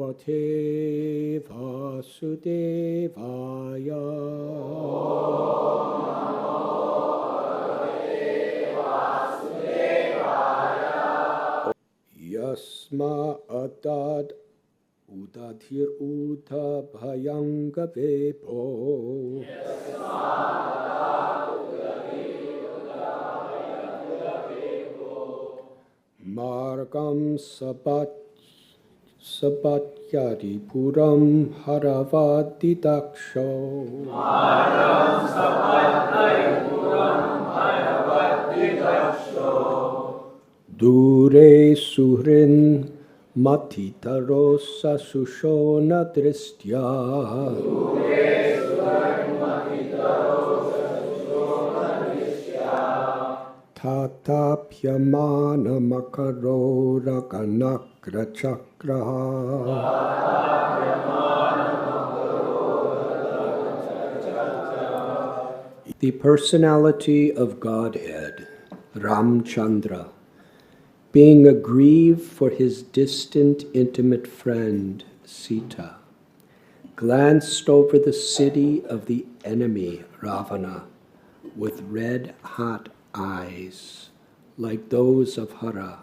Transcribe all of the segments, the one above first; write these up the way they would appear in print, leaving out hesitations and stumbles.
Bhagavate Vasudevaya. Yasma Atad Udadhir Udha Bhayanga Vepo. Margam Sabatyadi Puram Haravadi Daksho. Margam Sabatyadi Puram Haravadi Daksho. Dure Suhrin Matitarosa Sushona Dristya. Dure Suhrin Matitarosa Sushona Dristya. Tatapyamana Makarora Ganakra Chakraha. The personality of Godhead, Ramchandra, being aggrieved for his distant intimate friend, Sita, glanced over the city of the enemy, Ravana, with red-hot eyes, like those of Hara.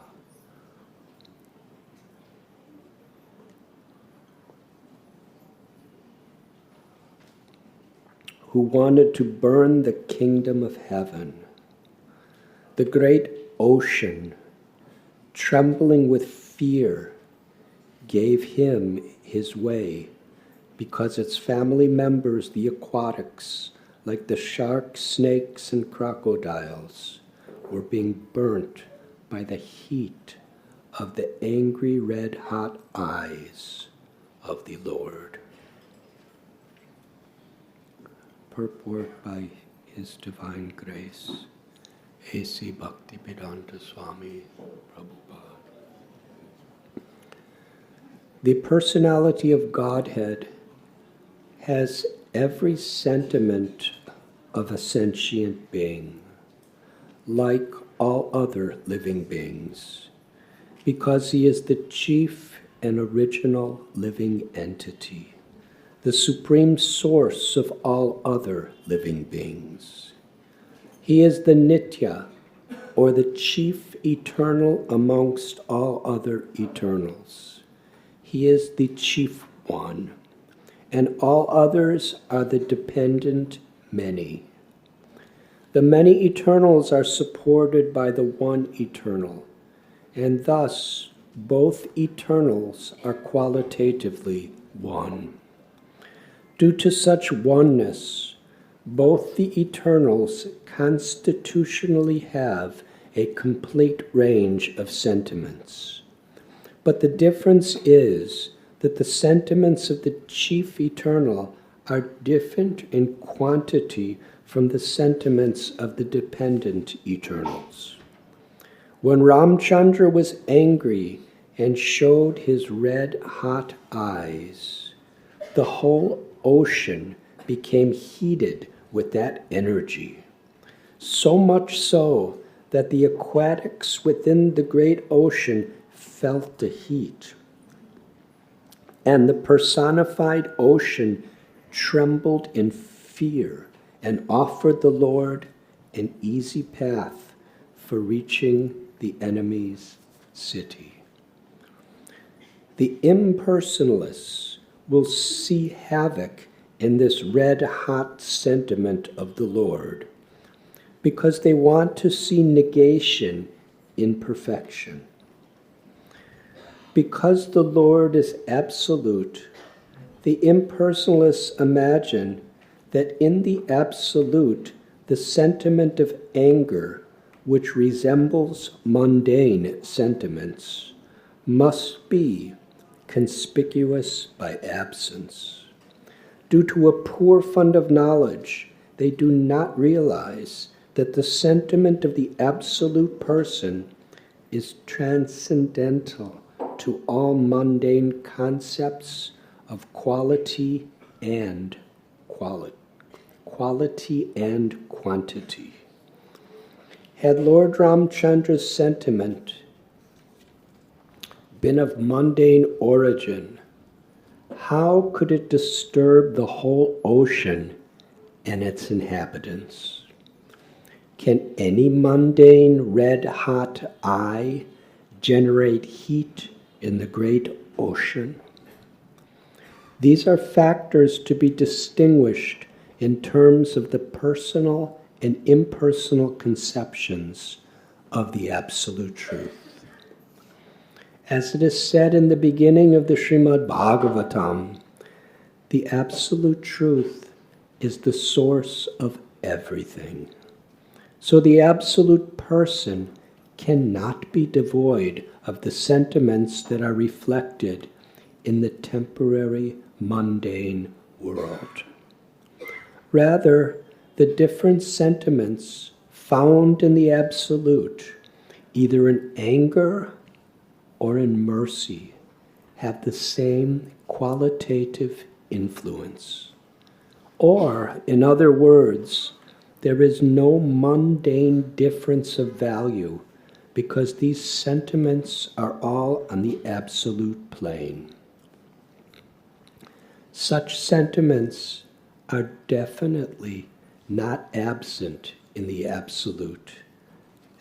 Who wanted to burn the kingdom of heaven. The great ocean, trembling with fear, gave him his way because its family members, the aquatics, like the sharks, snakes, and crocodiles, were being burnt by the heat of the angry red-hot eyes of the Lord. Purport by His Divine Grace, A.C. Bhaktivedanta Swami Prabhupada. The personality of Godhead has every sentiment of a sentient being, like all other living beings, because he is the chief and original living entity, the supreme source of all other living beings. He is the Nitya, or the chief eternal amongst all other eternals. He is the chief one, and all others are the dependent many. The many eternals are supported by the one eternal, and thus both eternals are qualitatively one. Due to such oneness, both the eternals constitutionally have a complete range of sentiments. But the difference is that the sentiments of the chief eternal are different in quantity from the sentiments of the dependent eternals. When Ramchandra was angry and showed his red-hot eyes, the whole ocean became heated with that energy, so much so that the aquatics within the great ocean felt the heat. And the personified ocean trembled in fear and offered the Lord an easy path for reaching the enemy's city. The impersonalists will see havoc in this red-hot sentiment of the Lord because they want to see negation in perfection. Because the Lord is absolute, the impersonalists imagine that in the absolute, the sentiment of anger, which resembles mundane sentiments, must be conspicuous by absence. Due to a poor fund of knowledge, they do not realize that the sentiment of the absolute person is transcendental to all mundane concepts of quality and quantity. Had Lord Ramchandra's sentiment been of mundane origin, how could it disturb the whole ocean and its inhabitants? Can any mundane red-hot eye generate heat in the great ocean? These are factors to be distinguished in terms of the personal and impersonal conceptions of the Absolute Truth. As it is said in the beginning of the Srimad Bhagavatam, the Absolute Truth is the source of everything. So the Absolute Person cannot be devoid of the sentiments that are reflected in the temporary, mundane world. Rather, the different sentiments found in the Absolute, either in anger or in mercy, have the same qualitative influence. Or, in other words, there is no mundane difference of value because these sentiments are all on the absolute plane. Such sentiments are definitely not absent in the absolute,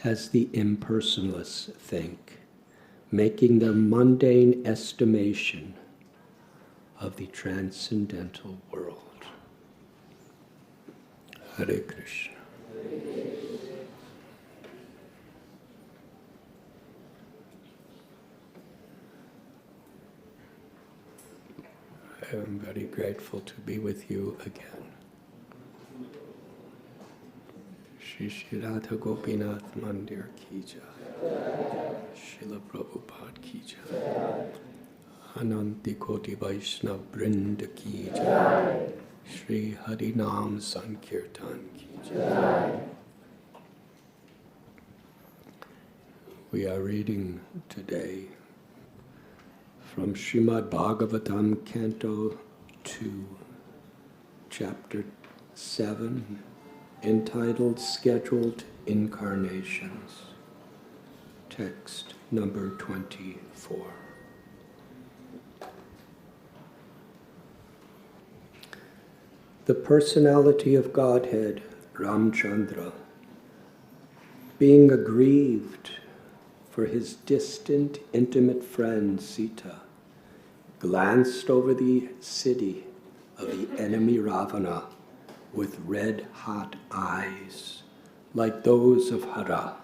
as the impersonalists think, making their mundane estimation of the transcendental world. Hare Krishna. I am very grateful to be with you again. Shri Shri Radha Gopinath Mandir ki jai. Srila Prabhupada ki jai. Ananti Koti Vaishnav Brinda ki jai. Shri Hari Nam Sankirtan ki jai. We are reading today from Srimad Bhagavatam, Canto 2, Chapter 7, entitled Scheduled Incarnations, text number 24. The personality of Godhead, Ramchandra, being aggrieved for his distant, intimate friend Sita, glanced over the city of the enemy Ravana with red-hot eyes, like those of Hara,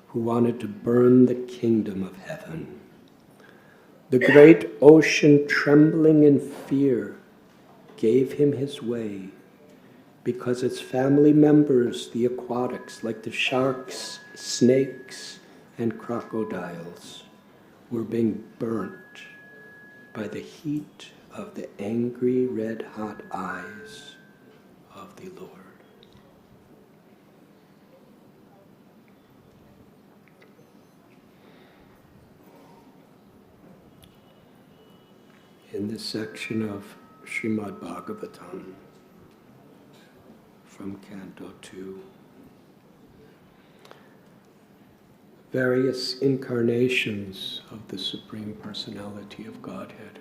who wanted to burn the kingdom of heaven. The great ocean, trembling in fear, gave him his way, because its family members, the aquatics, like the sharks, snakes, and crocodiles, were being burnt by the heat of the angry red-hot eyes of the Lord. In this section of Srimad Bhagavatam, from Canto 2, various incarnations of the Supreme Personality of Godhead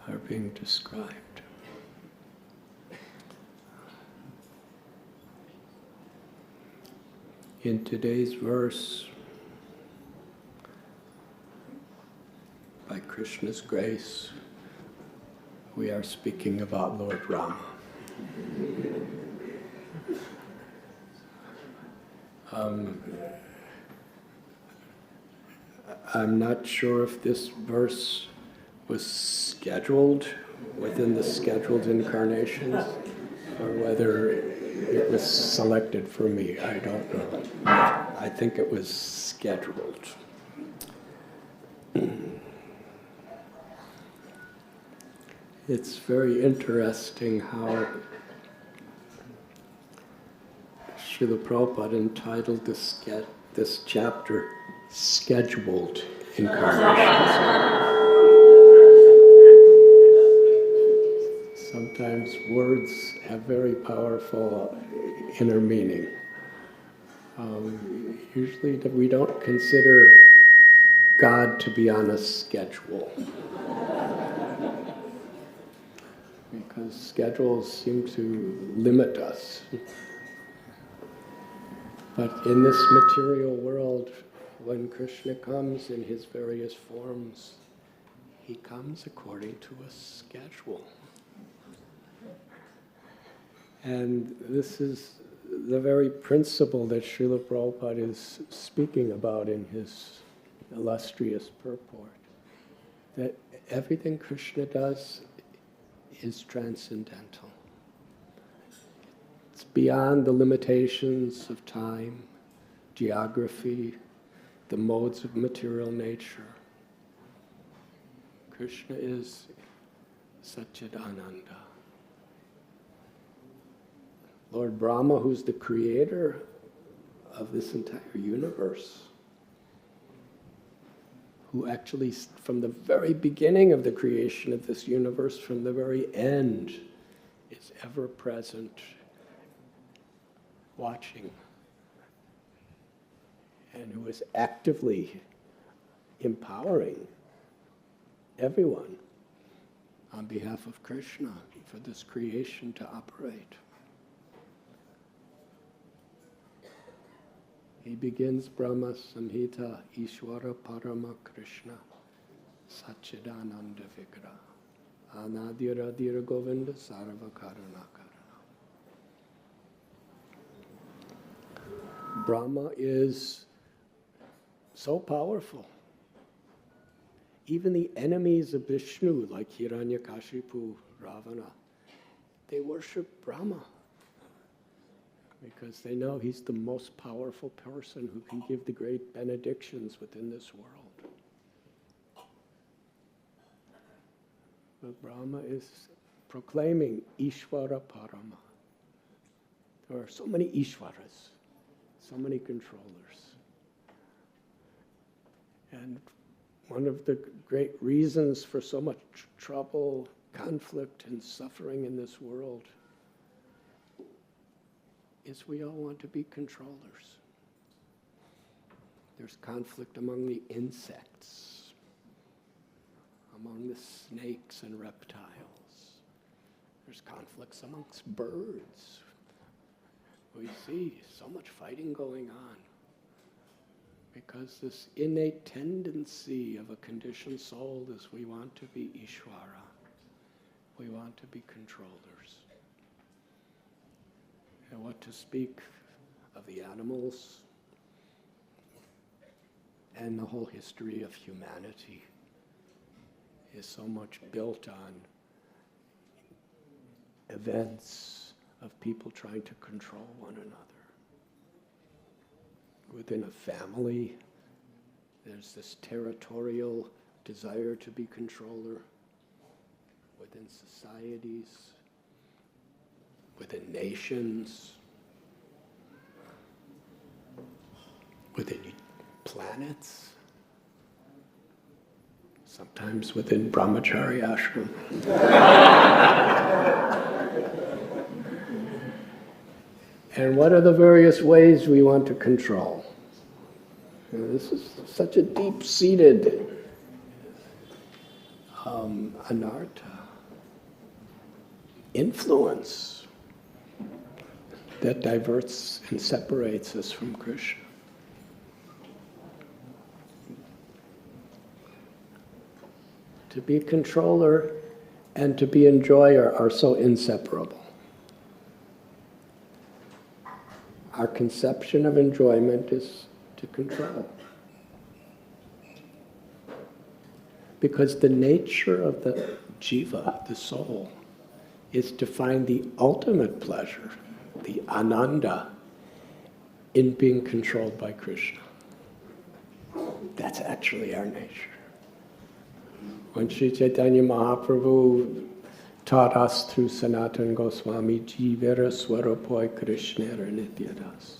are being described. In today's verse, by Krishna's grace, we are speaking about Lord Rama. I'm not sure if this verse was scheduled within the scheduled incarnations or whether it was selected for me. I don't know. I think it was scheduled. It's very interesting how Srila Prabhupada entitled this chapter Scheduled Incarnations. Sometimes words have very powerful inner meaning. Usually we don't consider God to be on a schedule. because schedules seem to limit us. But in this material world, when Krishna comes in his various forms, he comes according to a schedule. And this is the very principle that Srila Prabhupada is speaking about in his illustrious purport, that everything Krishna does is transcendental. It's beyond the limitations of time, geography, the modes of material nature. Krishna is Satchidananda. Lord Brahma, who's the creator of this entire universe, who actually, from the very beginning of the creation of this universe, from the very end, is ever present, watching, and who is actively empowering everyone on behalf of Krishna for this creation to operate. He begins Brahma Samhita Ishvara Parama Krishna Satchidananda Vigraha Anadira Adira Govinda Sarva Karana Karana. Brahma is so powerful. Even the enemies of Vishnu, like Hiranyakashipu, Ravana, they worship Brahma, because they know he's the most powerful person who can give the great benedictions within this world. But Brahma is proclaiming Ishvara Parama. There are so many Ishvaras, so many controllers. And one of the great reasons for so much trouble, conflict, and suffering in this world is we all want to be controllers. There's conflict among the insects, among the snakes and reptiles. There's conflicts amongst birds. We see so much fighting going on because this innate tendency of a conditioned soul is we want to be Ishvara. We want to be controllers. And what to speak of the animals and the whole history of humanity is so much built on events of people trying to control one another. Within a family, there's this territorial desire to be controller. Within societies, within nations, within planets, sometimes within brahmachari ashram. And what are the various ways we want to control? This is such a deep-seated anartha, influence that diverts and separates us from Krishna. To be controller and to be enjoyer are so inseparable. Our conception of enjoyment is to control. Because the nature of the jiva, the soul, is to find the ultimate pleasure, the ananda, in being controlled by Krishna. That's actually our nature. When Sri Chaitanya Mahaprabhu taught us through Sanatana Goswami, Jivera Swarapoi Krishnera Nityadas.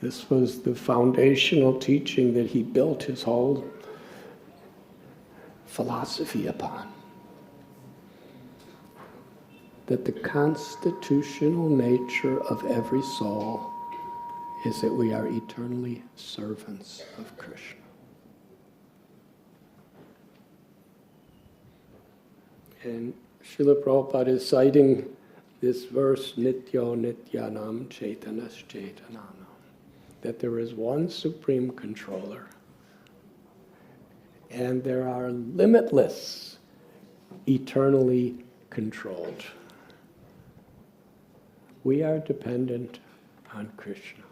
This was the foundational teaching that he built his whole philosophy upon. That the constitutional nature of every soul is that we are eternally servants of Krishna. And Srila Prabhupada is citing this verse, Nityo Nityanam Chaitanas Chaitananam, that there is one supreme controller, and there are limitless, eternally controlled. We are dependent on Krishna.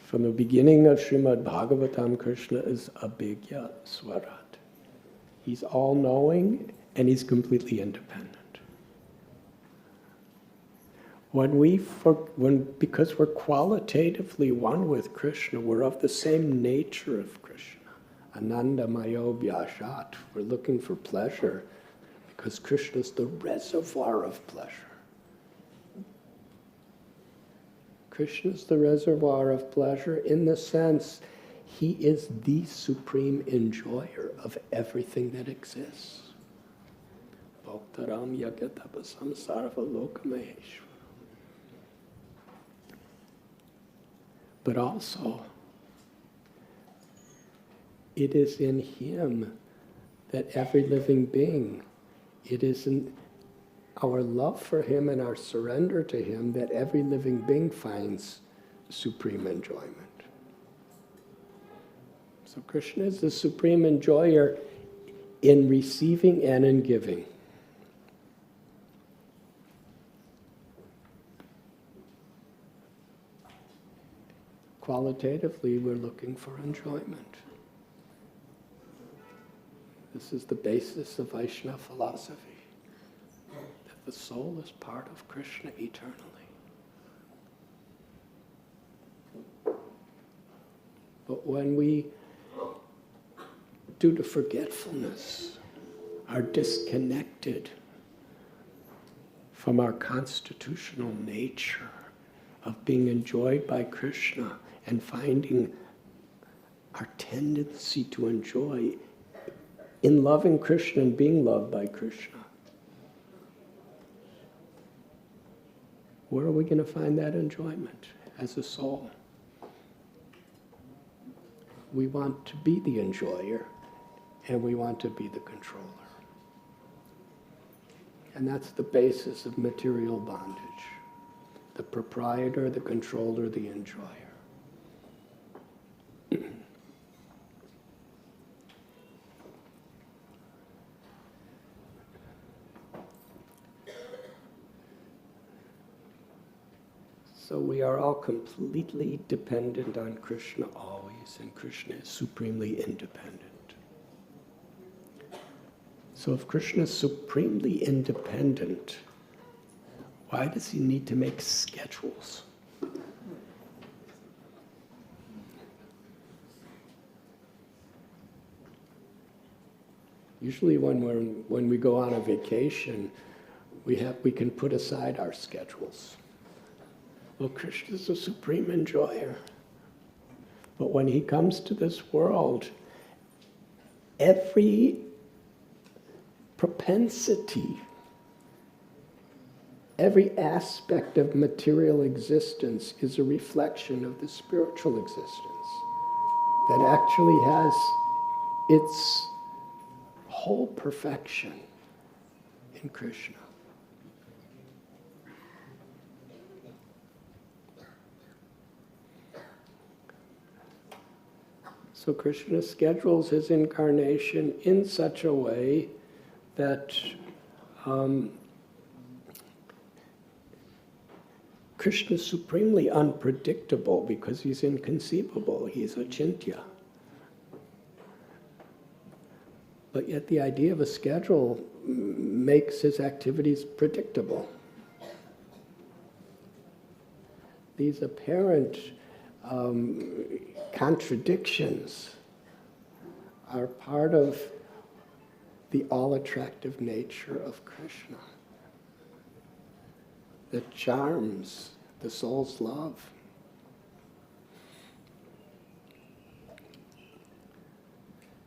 From the beginning of Srimad Bhagavatam, Krishna is Abhigya Swarat. He's all-knowing and he's completely independent. Because we're qualitatively one with Krishna, we're of the same nature of Krishna. Ananda Mayo Vyashat. We're looking for pleasure because Krishna is the reservoir of pleasure. Krishna is the reservoir of pleasure in the sense he is the supreme enjoyer of everything that exists. Bhaktaram Yagatapasam Sarva Lokamaheshwara. But also, it is in him that every living being, it is in our love for him and our surrender to him that every living being finds supreme enjoyment. So Krishna is the supreme enjoyer in receiving and in giving. Qualitatively, we're looking for enjoyment. This is the basis of Vaishnava philosophy, that the soul is part of Krishna eternally. But when we, due to forgetfulness, are disconnected from our constitutional nature of being enjoyed by Krishna and finding our tendency to enjoy in loving Krishna and being loved by Krishna, where are we going to find that enjoyment as a soul? We want to be the enjoyer, and we want to be the controller. And that's the basis of material bondage. The proprietor, the controller, the enjoyer. So we are all completely dependent on Krishna always, and Krishna is supremely independent. So if Krishna is supremely independent, why does he need to make schedules? Usually when we go on a vacation, we can put aside our schedules. Well, Krishna is the supreme enjoyer. But when he comes to this world, every propensity, every aspect of material existence is a reflection of the spiritual existence that actually has its whole perfection in Krishna. So Krishna schedules his incarnation in such a way that Krishna is supremely unpredictable because he's inconceivable. He's achintya. But yet the idea of a schedule makes his activities predictable. These apparent contradictions are part of the all-attractive nature of Krishna that charms the soul's love.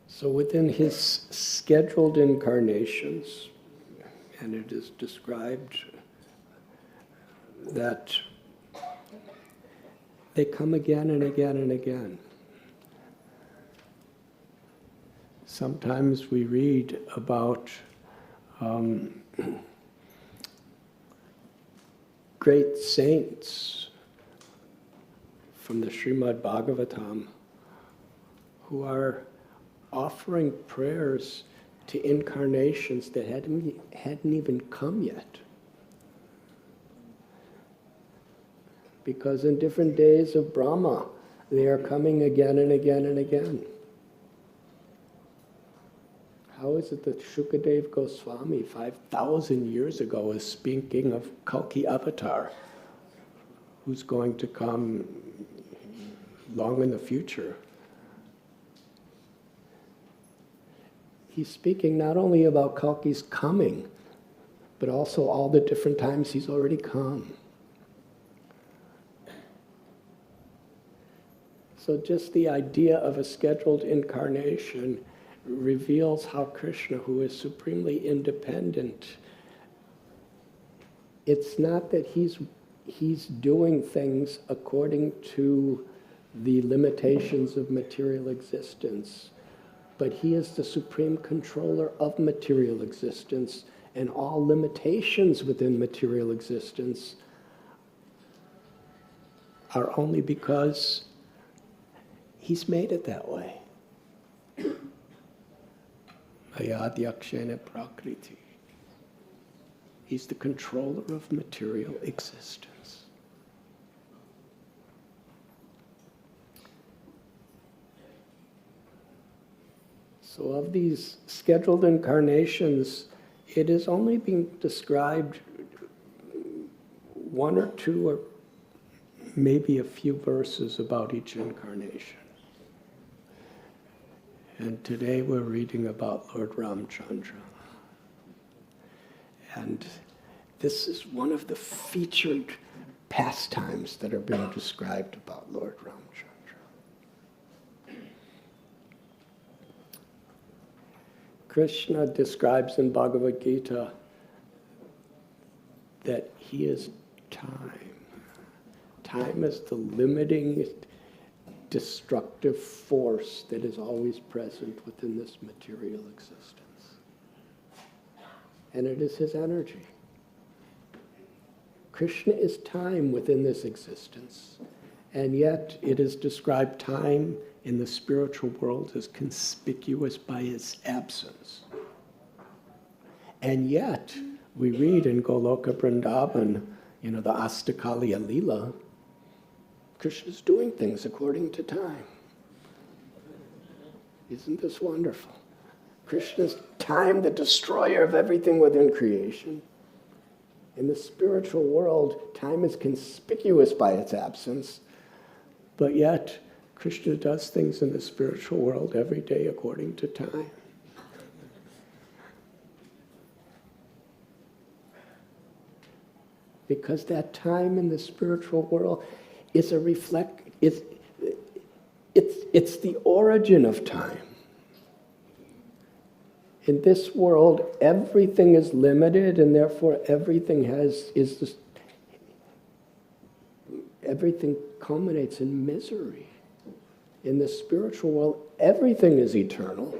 So within his scheduled incarnations, and it is described that they come again and again and again. Sometimes we read about Great saints from the Srimad Bhagavatam who are offering prayers to incarnations that hadn't even come yet. Because in different days of Brahma, they are coming again and again and again. How is it that Shukadev Goswami 5,000 years ago is speaking of Kalki Avatar, who's going to come long in the future? He's speaking not only about Kalki's coming, but also all the different times he's already come. So just the idea of a scheduled incarnation reveals how Krishna, who is supremely independent, it's not that he's doing things according to the limitations of material existence, but he is the supreme controller of material existence, and all limitations within material existence are only because he's made it that way. Ayadhyakshena prakriti. He's the controller of material existence. So of these scheduled incarnations, it is only being described one or two or maybe a few verses about each incarnation. And today we're reading about Lord Ramchandra. And this is one of the featured pastimes that are being described about Lord Ramchandra. Krishna describes in Bhagavad Gita that he is time. Time is the limiting, destructive force that is always present within this material existence. And it is his energy. Krishna is time within this existence, and yet it is described time in the spiritual world as conspicuous by its absence. And yet, we read in Goloka Vrindavan, the Astakaliya Leela, Krishna's doing things according to time. Isn't this wonderful? Krishna's time, the destroyer of everything within creation. In the spiritual world, time is conspicuous by its absence, but yet Krishna does things in the spiritual world every day according to time. Because that time in the spiritual world is it's the origin of time. In this world, everything is limited, and therefore everything culminates in misery. In the spiritual world, everything is eternal.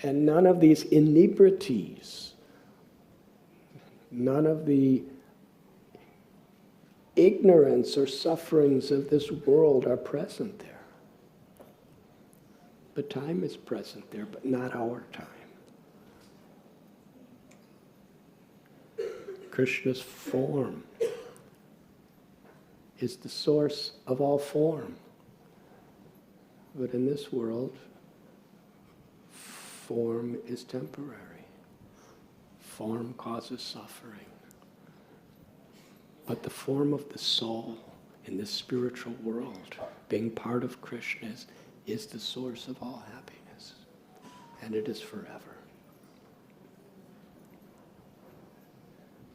And none of these inebrities, none of the ignorance or sufferings of this world are present there. But time is present there, but not our time. Krishna's form is the source of all form. But in this world, form is temporary. Form causes suffering. But the form of the soul in this spiritual world, being part of Krishna, is the source of all happiness. And it is forever.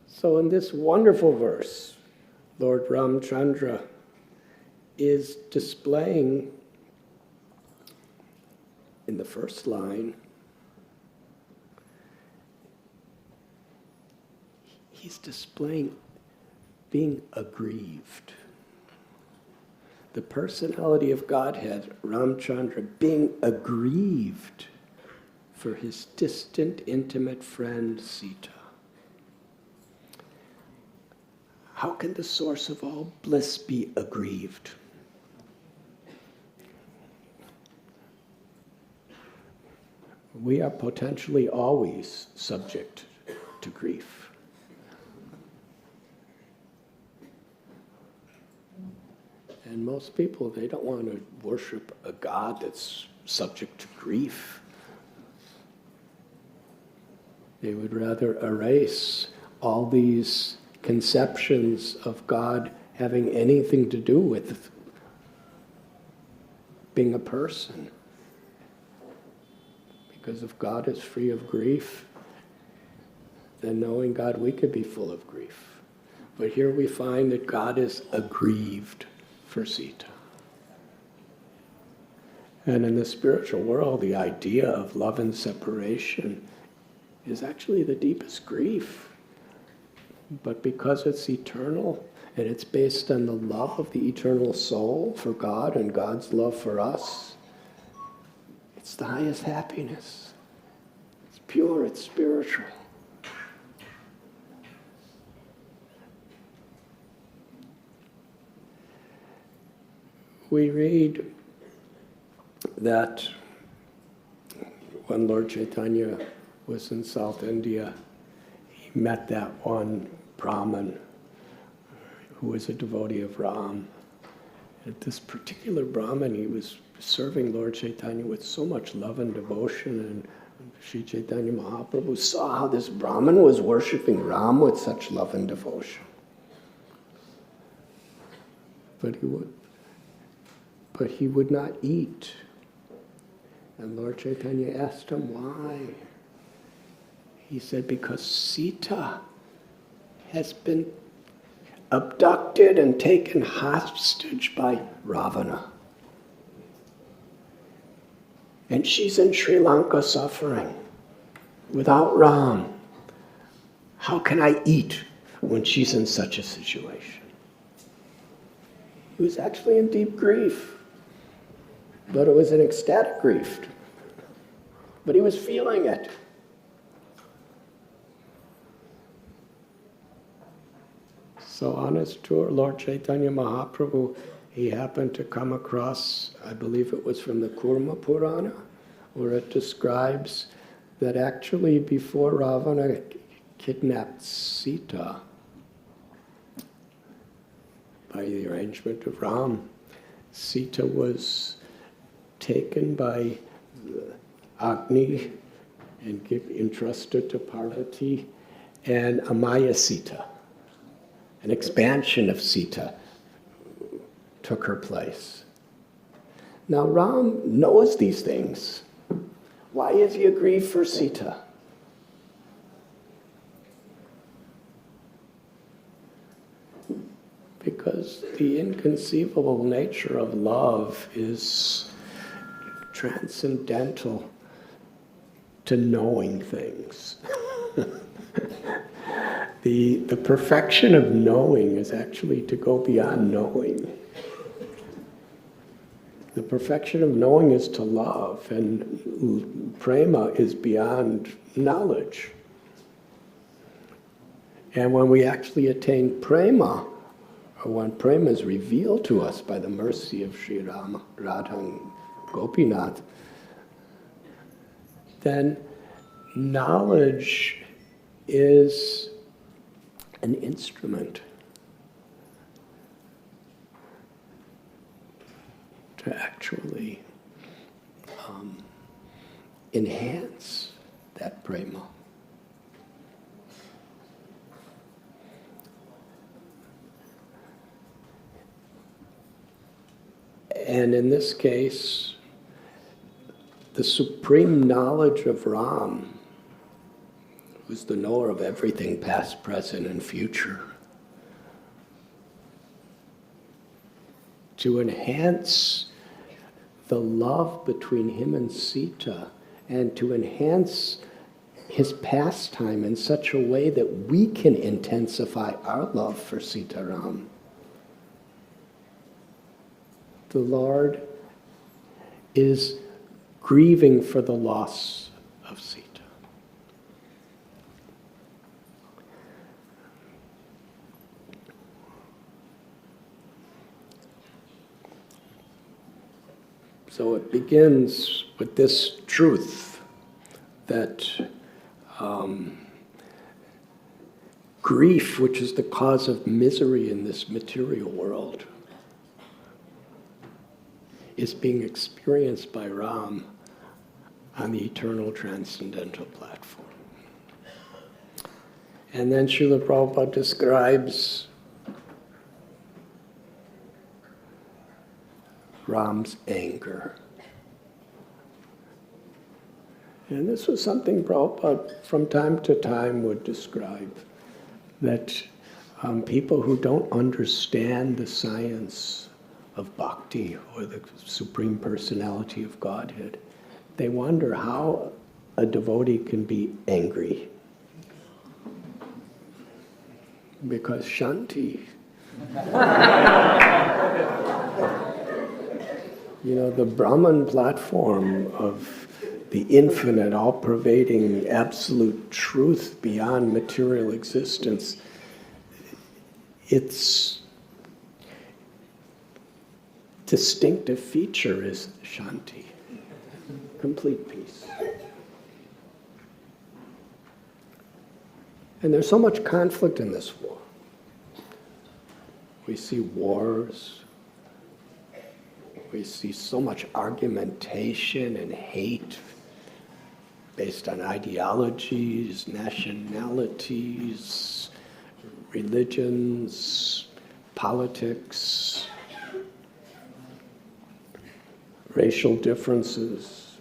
So in this wonderful verse, Lord Ramchandra is displaying, in the first line, he's displaying being aggrieved. The personality of Godhead, Ramchandra, being aggrieved for his distant, intimate friend Sita. How can the source of all bliss be aggrieved? We are potentially always subject to grief. And most people, they don't want to worship a God that's subject to grief. They would rather erase all these conceptions of God having anything to do with being a person. Because if God is free of grief, then knowing God, we could be full of grief. But here we find that God is aggrieved for Sita. And in the spiritual world, the idea of love and separation is actually the deepest grief. But because it's eternal, and it's based on the love of the eternal soul for God and God's love for us, it's the highest happiness. It's pure, it's spiritual. We read that when Lord Chaitanya was in South India, he met that one Brahmin who was a devotee of Ram. And this particular Brahmin, he was serving Lord Chaitanya with so much love and devotion, and Sri Chaitanya Mahaprabhu saw how this Brahmin was worshipping Ram with such love and devotion. But he would not eat. And Lord Chaitanya asked him why. He said, because Sita has been abducted and taken hostage by Ravana. And she's in Sri Lanka suffering without Ram. How can I eat when she's in such a situation? He was actually in deep grief, but it was an ecstatic grief. But he was feeling it. So on his tour, Lord Chaitanya Mahaprabhu, he happened to come across, I believe it was from the Kurma Purana, where it describes that actually before Ravana kidnapped Sita by the arrangement of Ram, Sita was taken by Agni and entrusted to Parvati, and Amaya Sita, an expansion of Sita, took her place. Now Ram knows these things. Why is he aggrieved for Sita? Because the inconceivable nature of love is transcendental to knowing things. The perfection of knowing is actually to go beyond knowing. The perfection of knowing is to love, and prema is beyond knowledge. And when we actually attain prema, or when prema is revealed to us by the mercy of Sri Rama, Radha and Gopinath, then knowledge is an instrument to actually enhance that prema. And in this case, the supreme knowledge of Ram, who's the knower of everything past, present, and future, to enhance the love between him and Sita, and to enhance his pastime in such a way that we can intensify our love for Sita Ram. The Lord is grieving for the loss of Sita. So it begins with this truth that grief, which is the cause of misery in this material world, is being experienced by Ram on the eternal transcendental platform. And then Srila Prabhupada describes Ram's anger. And this was something Prabhupada from time to time would describe, that people who don't understand the science of bhakti or the Supreme Personality of Godhead, they wonder how a devotee can be angry. Because Shanti, the Brahman platform of the infinite, all-pervading, absolute truth beyond material existence, its distinctive feature is Shanti, complete peace. And there's so much conflict in this war. We see wars. We see so much argumentation and hate based on ideologies, nationalities, religions, politics, racial differences,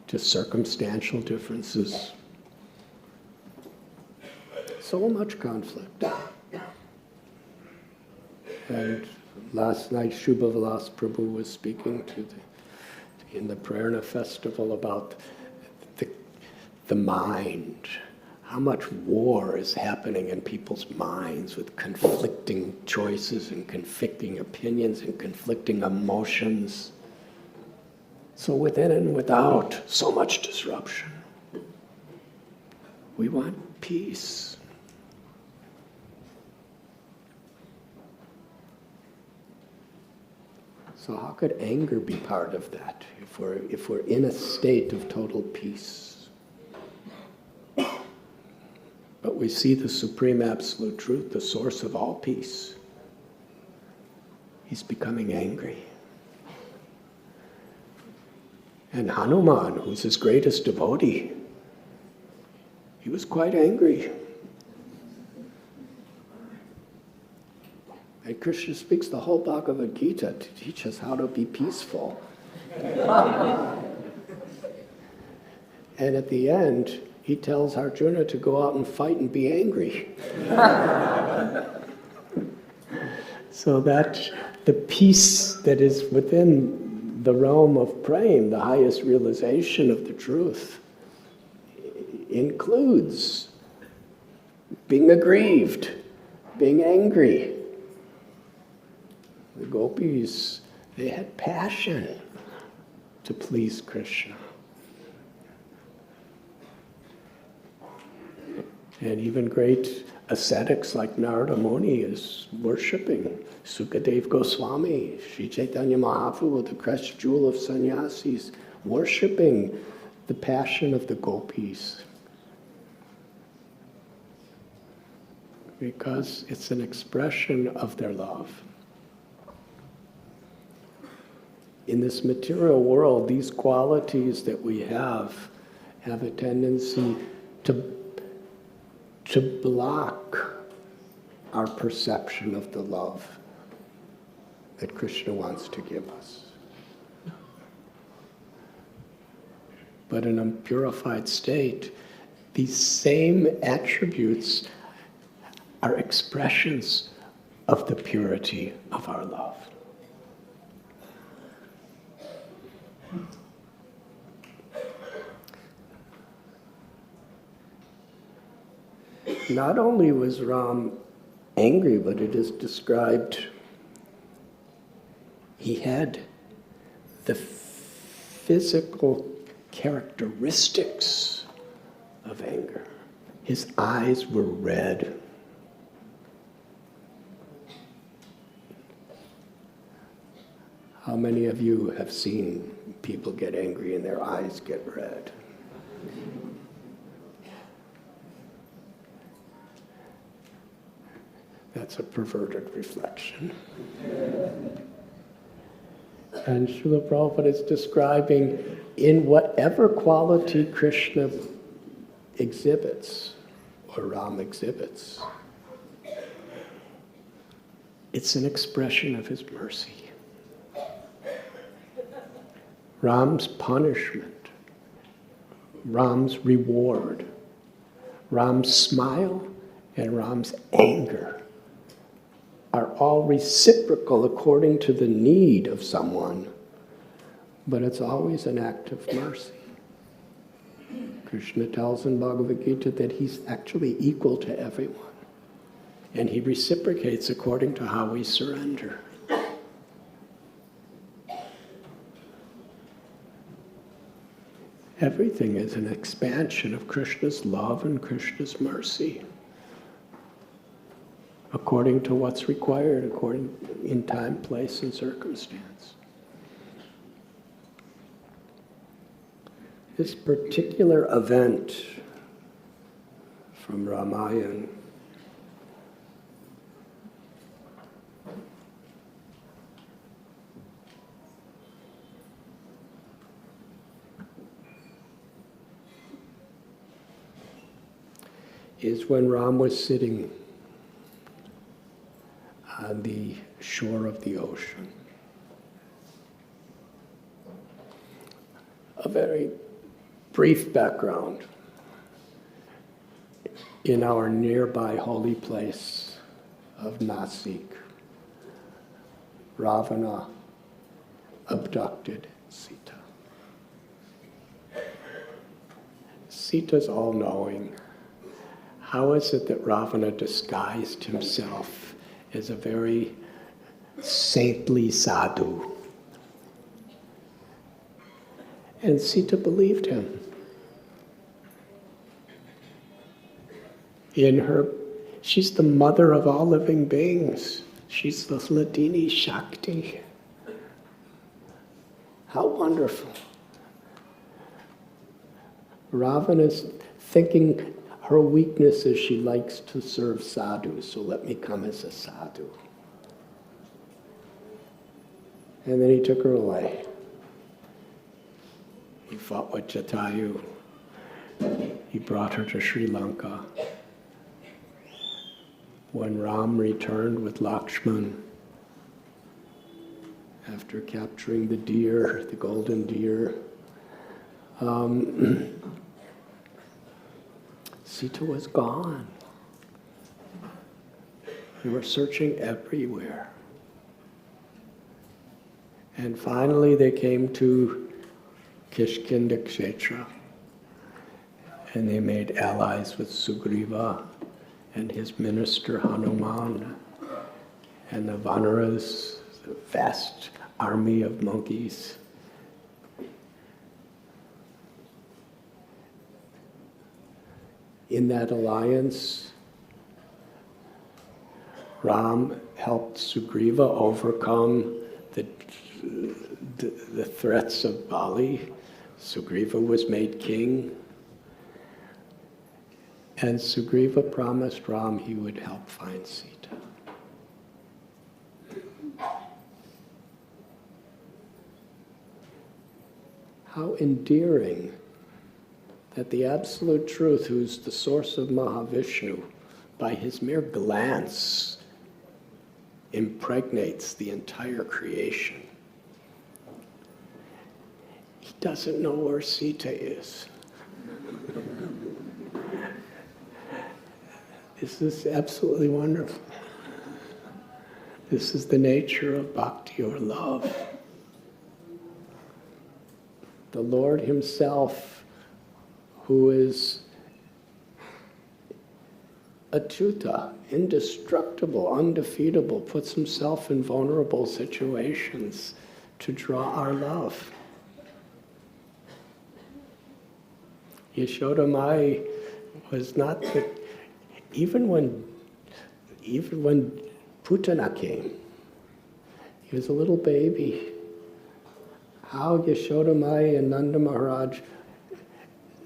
to circumstantial differences. So much conflict. And last night, Shubha Vilas Prabhu was speaking in the Prerna festival about the mind, how much war is happening in people's minds with conflicting choices and conflicting opinions and conflicting emotions. So within and without, so much disruption. We want peace. So how could anger be part of that if we're in a state of total peace? But we see the Supreme Absolute Truth, the source of all peace. He's becoming angry. And Hanuman, who's his greatest devotee, he was quite angry. And Krishna speaks the whole Bhagavad Gita to teach us how to be peaceful. And at the end, he tells Arjuna to go out and fight and be angry. So that the peace that is within the realm of praying, the highest realization of the truth, includes being aggrieved, being angry. The gopis, they had passion to please Krishna. And even great ascetics like Narada Muni is worshipping. Sukadev Goswami, Sri Chaitanya Mahaprabhu, the crest jewel of sannyasis, worshipping the passion of the gopis. Because it's an expression of their love. In this material world, these qualities that we have a tendency to block our perception of the love that Krishna wants to give us. But in a purified state, these same attributes are expressions of the purity of our love. Not only was Ram angry, but it is described he had the physical characteristics of anger. His eyes were red. How many of you have seen people get angry and their eyes get red? That's a perverted reflection. And Srila Prabhupada is describing in whatever quality Krishna exhibits, or Ram exhibits, it's an expression of his mercy. Ram's punishment, Ram's reward, Ram's smile, and Ram's anger are all reciprocal according to the need of someone, but it's always an act of mercy. Krishna tells in Bhagavad Gita that he's actually equal to everyone, and he reciprocates according to how we surrender. Everything is an expansion of Krishna's love and Krishna's mercy, according to what's required, according in time, place, and circumstance. This particular event from Ramayana is when Ram was sitting on the shore of the ocean. A very brief background. In our nearby holy place of Nasik, Ravana abducted Sita. Sita's all-knowing. How is it that Ravana disguised himself as a very saintly sadhu? And Sita believed him. She's the mother of all living beings. She's the Hladini Shakti. How wonderful. Ravana's thinking her weakness is she likes to serve sadhus, so let me come as a sadhu. And then he took her away. He fought with Jatayu. He brought her to Sri Lanka. When Ram returned with Lakshman, after capturing the deer, the golden deer, Sita was gone. They were searching everywhere. And finally they came to Kishkinda Kshetra, and they made allies with Sugriva and his minister Hanuman and the Vanaras, the vast army of monkeys. In that alliance, Ram helped Sugriva overcome the threats of Bali. Sugriva was made king. And Sugriva promised Ram he would help find Sita. How endearing that the Absolute Truth, who's the source of Mahavishnu, by his mere glance, impregnates the entire creation. He doesn't know where Sita is. This is absolutely wonderful. This is the nature of bhakti, or love. The Lord himself, who is Achyuta, indestructible, undefeatable, puts himself in vulnerable situations to draw our love. Yashoda Mai was not the, even when Putana came, he was a little baby. How Yashoda Mai and Nanda Maharaj,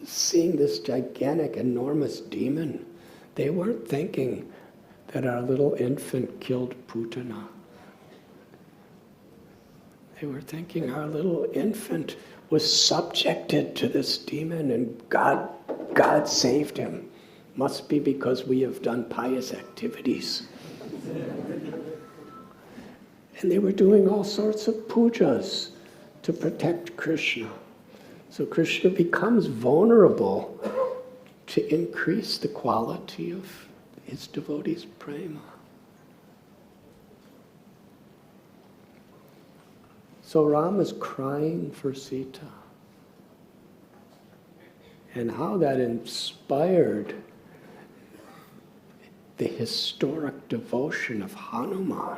seeing this gigantic, enormous demon, they weren't thinking that our little infant killed Putana. They were thinking our little infant was subjected to this demon and God saved him. Must be because we have done pious activities. And they were doing all sorts of pujas to protect Krishna. So Krishna becomes vulnerable to increase the quality of his devotees' prema. So Ram is crying for Sita. And how that inspired the historic devotion of Hanuman.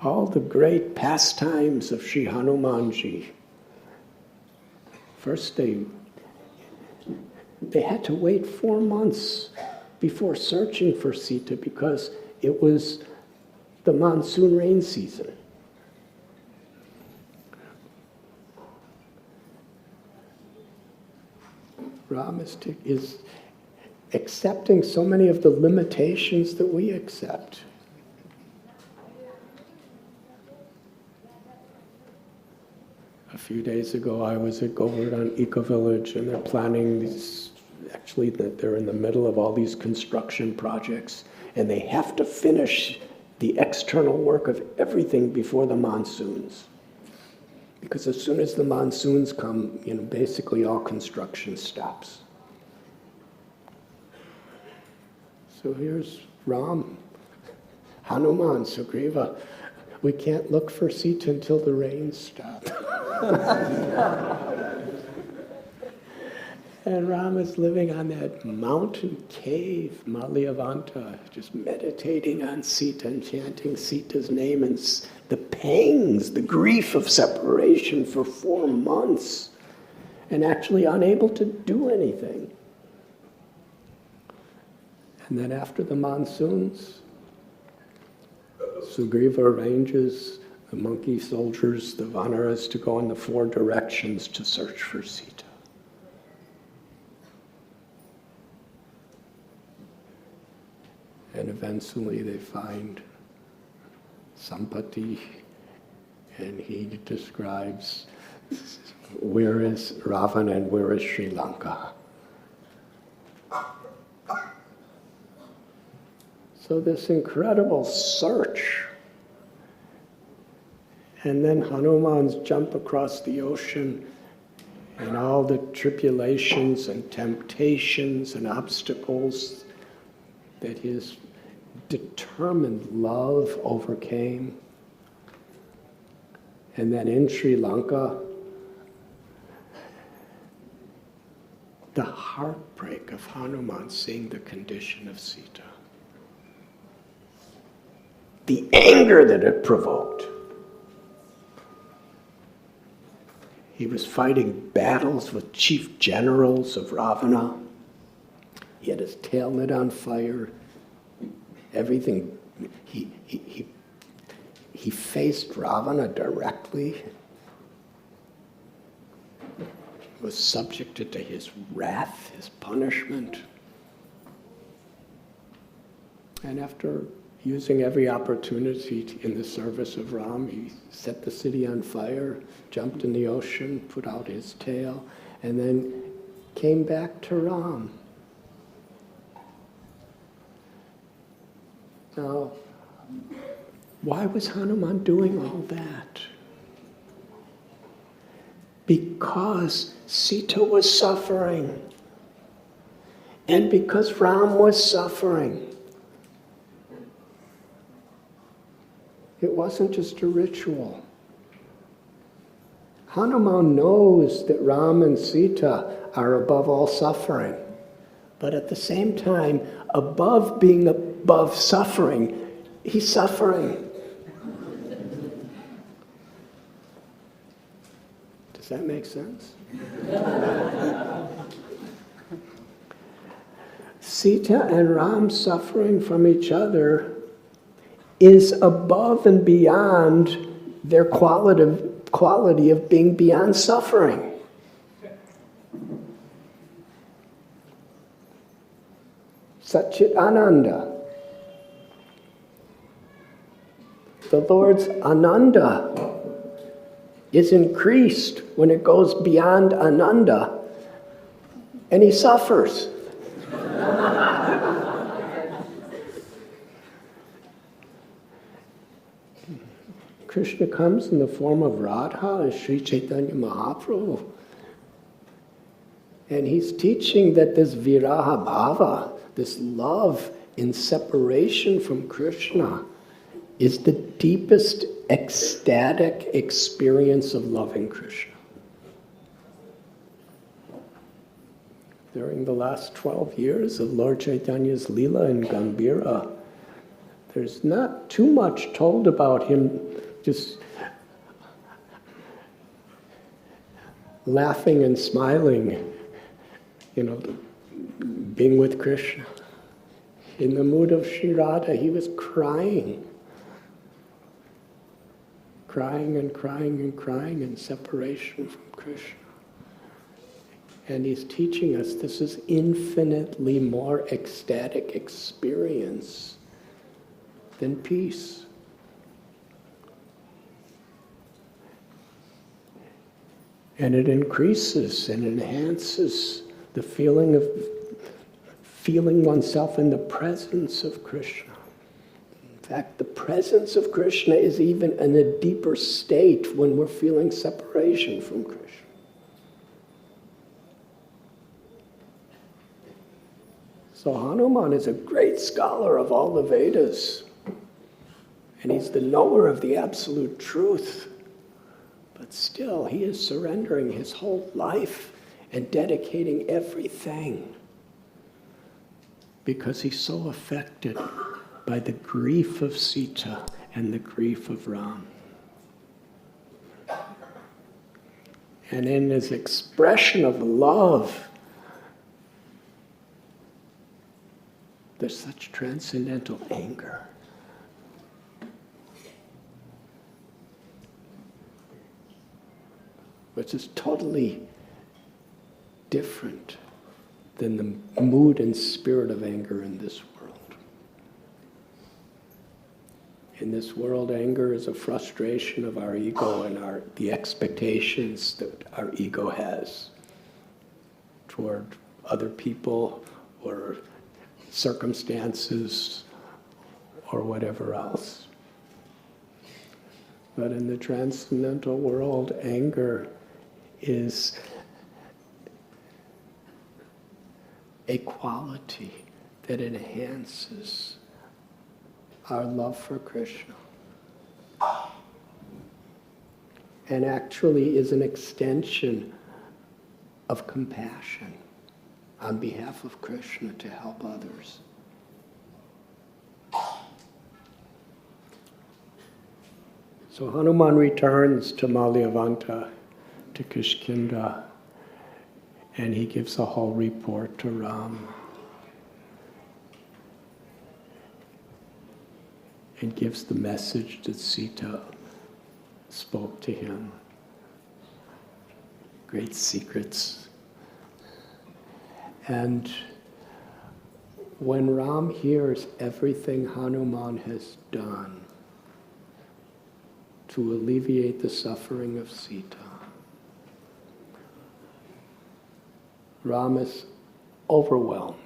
All the great pastimes of Sri Hanumanji. First they had to wait 4 months before searching for Sita because it was the monsoon rain season. Ram is accepting so many of the limitations that we accept. A few days ago, I was at Govardhan Eco Village, and they're planning these. Actually, they're in the middle of all these construction projects, and they have to finish the external work of everything before the monsoons. Because as soon as the monsoons come, basically all construction stops. So here's Ram, Hanuman, Sugriva. We can't look for Sita until the rains stop. And Ram is living on that mountain cave, Malyavanta, just meditating on Sita and chanting Sita's name and the pangs, the grief of separation for 4 months, and actually unable to do anything. And then after the monsoons, Sugriva arranges the monkey soldiers, the Vanaras, to go in the 4 directions to search for Sita. And eventually they find Sampati, and he describes where is Ravana and where is Sri Lanka. So this incredible search. And then Hanuman's jump across the ocean and all the tribulations and temptations and obstacles that his determined love overcame. And then in Sri Lanka, the heartbreak of Hanuman seeing the condition of Sita. The anger that it provoked. He was fighting battles with chief generals of Ravana. He had his tail lit on fire. Everything. He faced Ravana directly. Was subjected to his wrath, his punishment. And after using every opportunity in the service of Ram, he set the city on fire, jumped in the ocean, put out his tail, and then came back to Ram. Now, why was Hanuman doing all that? Because Sita was suffering. And because Ram was suffering. It wasn't just a ritual. Hanuman knows that Ram and Sita are above all suffering. But at the same time, above being above suffering, he's suffering. that make sense? Sita and Ram suffering from each other is above and beyond their quality of being beyond suffering. Satchit Ananda. The Lord's Ananda is increased when it goes beyond Ananda, and he suffers. Krishna comes in the form of Radha as Sri Chaitanya Mahaprabhu. And he's teaching that this viraha bhava, this love in separation from Krishna, is the deepest ecstatic experience of loving Krishna. During the last 12 years of Lord Chaitanya's Leela and Gambhira, there's not too much told about him just laughing and smiling, being with Krishna. In the mood of Sri Radha, he was crying and crying and crying in separation from Krishna. And he's teaching us this is infinitely more ecstatic experience than peace. And it increases and enhances the feeling of feeling oneself in the presence of Krishna. In fact, the presence of Krishna is even in a deeper state when we're feeling separation from Krishna. So Hanuman is a great scholar of all the Vedas, and he's the knower of the absolute truth. But still, he is surrendering his whole life and dedicating everything because he's so affected by the grief of Sita and the grief of Ram. And in his expression of love, there's such transcendental anger. Which is totally different than the mood and spirit of anger in this world. In this world, anger is a frustration of our ego and the expectations that our ego has toward other people or circumstances or whatever else. But in the transcendental world, anger is a quality that enhances our love for Krishna and actually is an extension of compassion on behalf of Krishna to help others. So Hanuman returns to Malyavanta, to Kishkinda, and he gives a whole report to Ram and gives the message that Sita spoke to him. Great secrets. And when Ram hears everything Hanuman has done to alleviate the suffering of Sita, Ram is overwhelmed.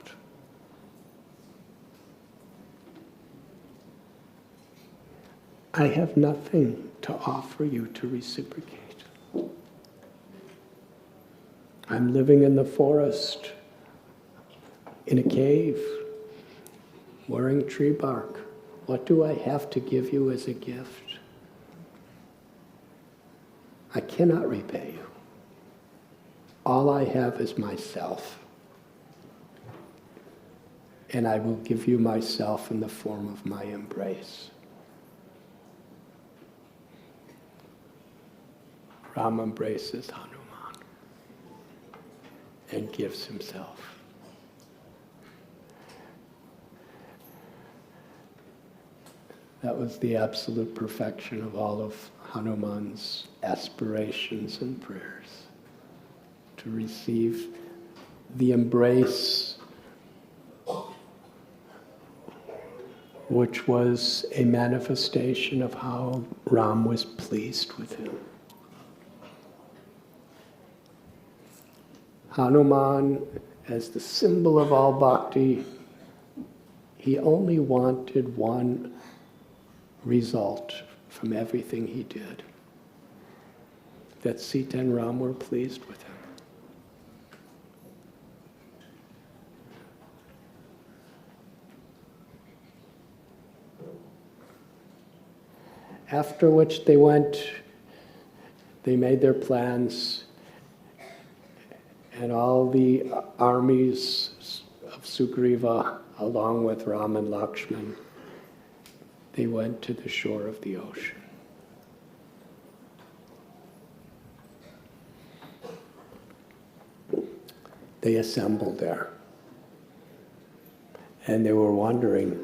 I have nothing to offer you to reciprocate. I'm living in the forest, in a cave, wearing tree bark. What do I have to give you as a gift? I cannot repay you. All I have is myself. And I will give you myself in the form of my embrace. Ram embraces Hanuman. and gives himself. That was the absolute perfection of all of Hanuman's aspirations and prayers, to receive the embrace which was a manifestation of how Ram was pleased with him. Hanuman, as the symbol of all bhakti, he only wanted one result from everything he did: that Sita and Ram were pleased with him. After which they made their plans, and all the armies of Sugriva, along with Ram and Lakshman, they went to the shore of the ocean. They assembled there, and they were wondering,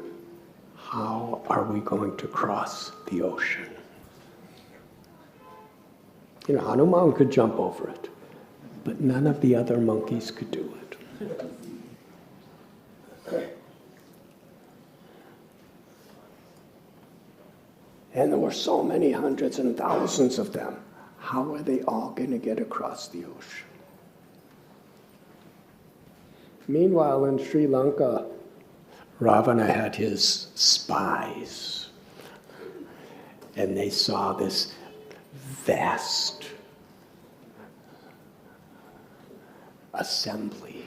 how are we going to cross the ocean? You know, Hanuman could jump over it, but none of the other monkeys could do it. And there were so many hundreds and thousands of them. How are they all going to get across the ocean? Meanwhile, in Sri Lanka, Ravana had his spies, and they saw this vast assembly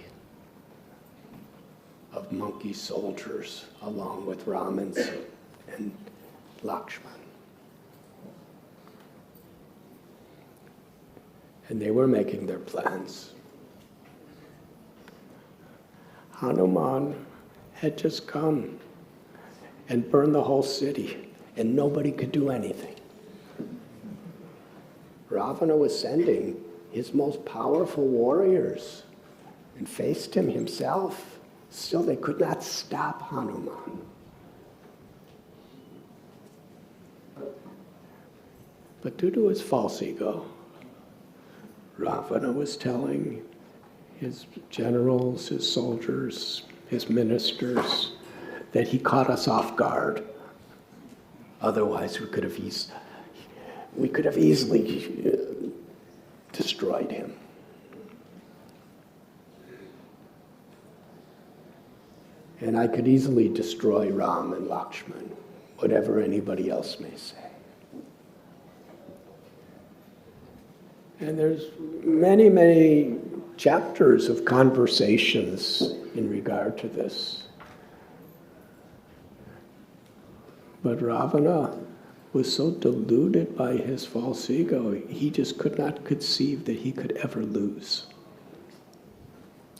of monkey soldiers along with Ram and Lakshman. And they were making their plans. Hanuman had just come and burned the whole city, and nobody could do anything. Ravana was sending his most powerful warriors and faced him himself. Still, they could not stop Hanuman. But due to his false ego, Ravana was telling his generals, his soldiers, his ministers, that he caught us off guard. Otherwise, we could have easily destroyed him. And I could easily destroy Ram and Lakshman, whatever anybody else may say. And there's many, many chapters of conversations in regard to this. But Ravana was so deluded by his false ego, he just could not conceive that he could ever lose.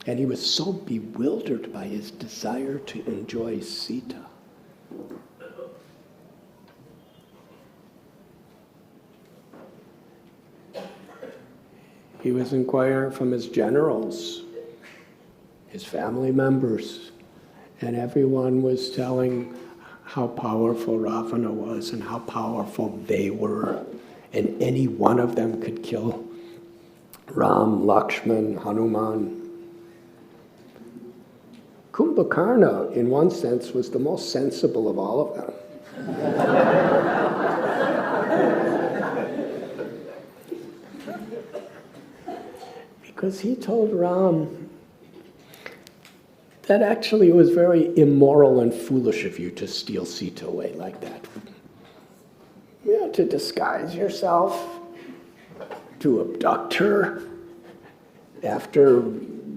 And he was so bewildered by his desire to enjoy Sita. He was inquiring from his generals, his family members, and everyone was telling how powerful Ravana was and how powerful they were. And any one of them could kill Ram, Lakshman, Hanuman. Kumbhakarna, in one sense, was the most sensible of all of them. Because he told Ram that actually it was very immoral and foolish of you to steal Sita away like that. You know, to disguise yourself, to abduct her after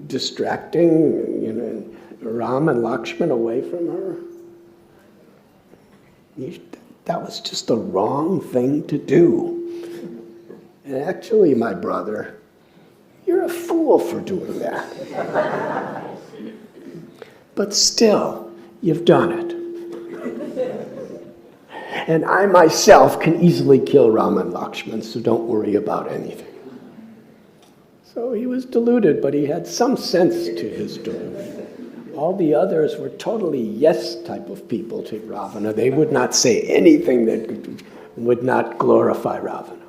distracting, Ram and Lakshman away from her. That was just the wrong thing to do. And actually, my brother, you're a fool for doing that. But still, you've done it. And I myself can easily kill Ram and Lakshman, so don't worry about anything. So So he was deluded, but he had some sense to his delusion. All the others were totally yes type of people to Ravana. They would not say anything that would not glorify Ravana.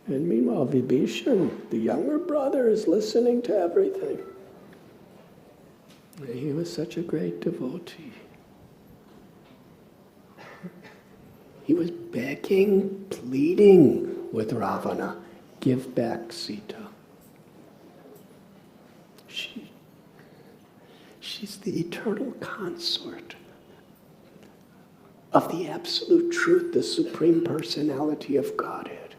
And meanwhile, Vibhishan, the younger brother, is listening to everything. He was such a great devotee. He was begging, pleading with Ravana, give back Sita. She's the eternal consort of the absolute truth, the Supreme Personality of Godhead.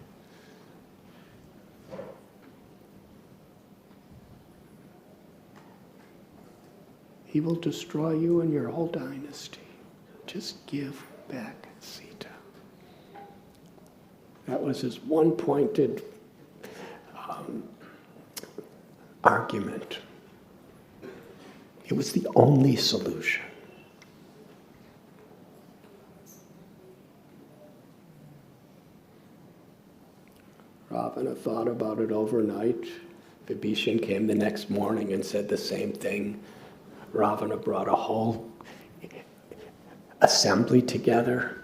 He will destroy you and your whole dynasty. Just give back Sita. That was his one pointed argument. It was the only solution. Ravana thought about it overnight. Vibhishan came the next morning and said the same thing. Ravana brought a whole assembly together.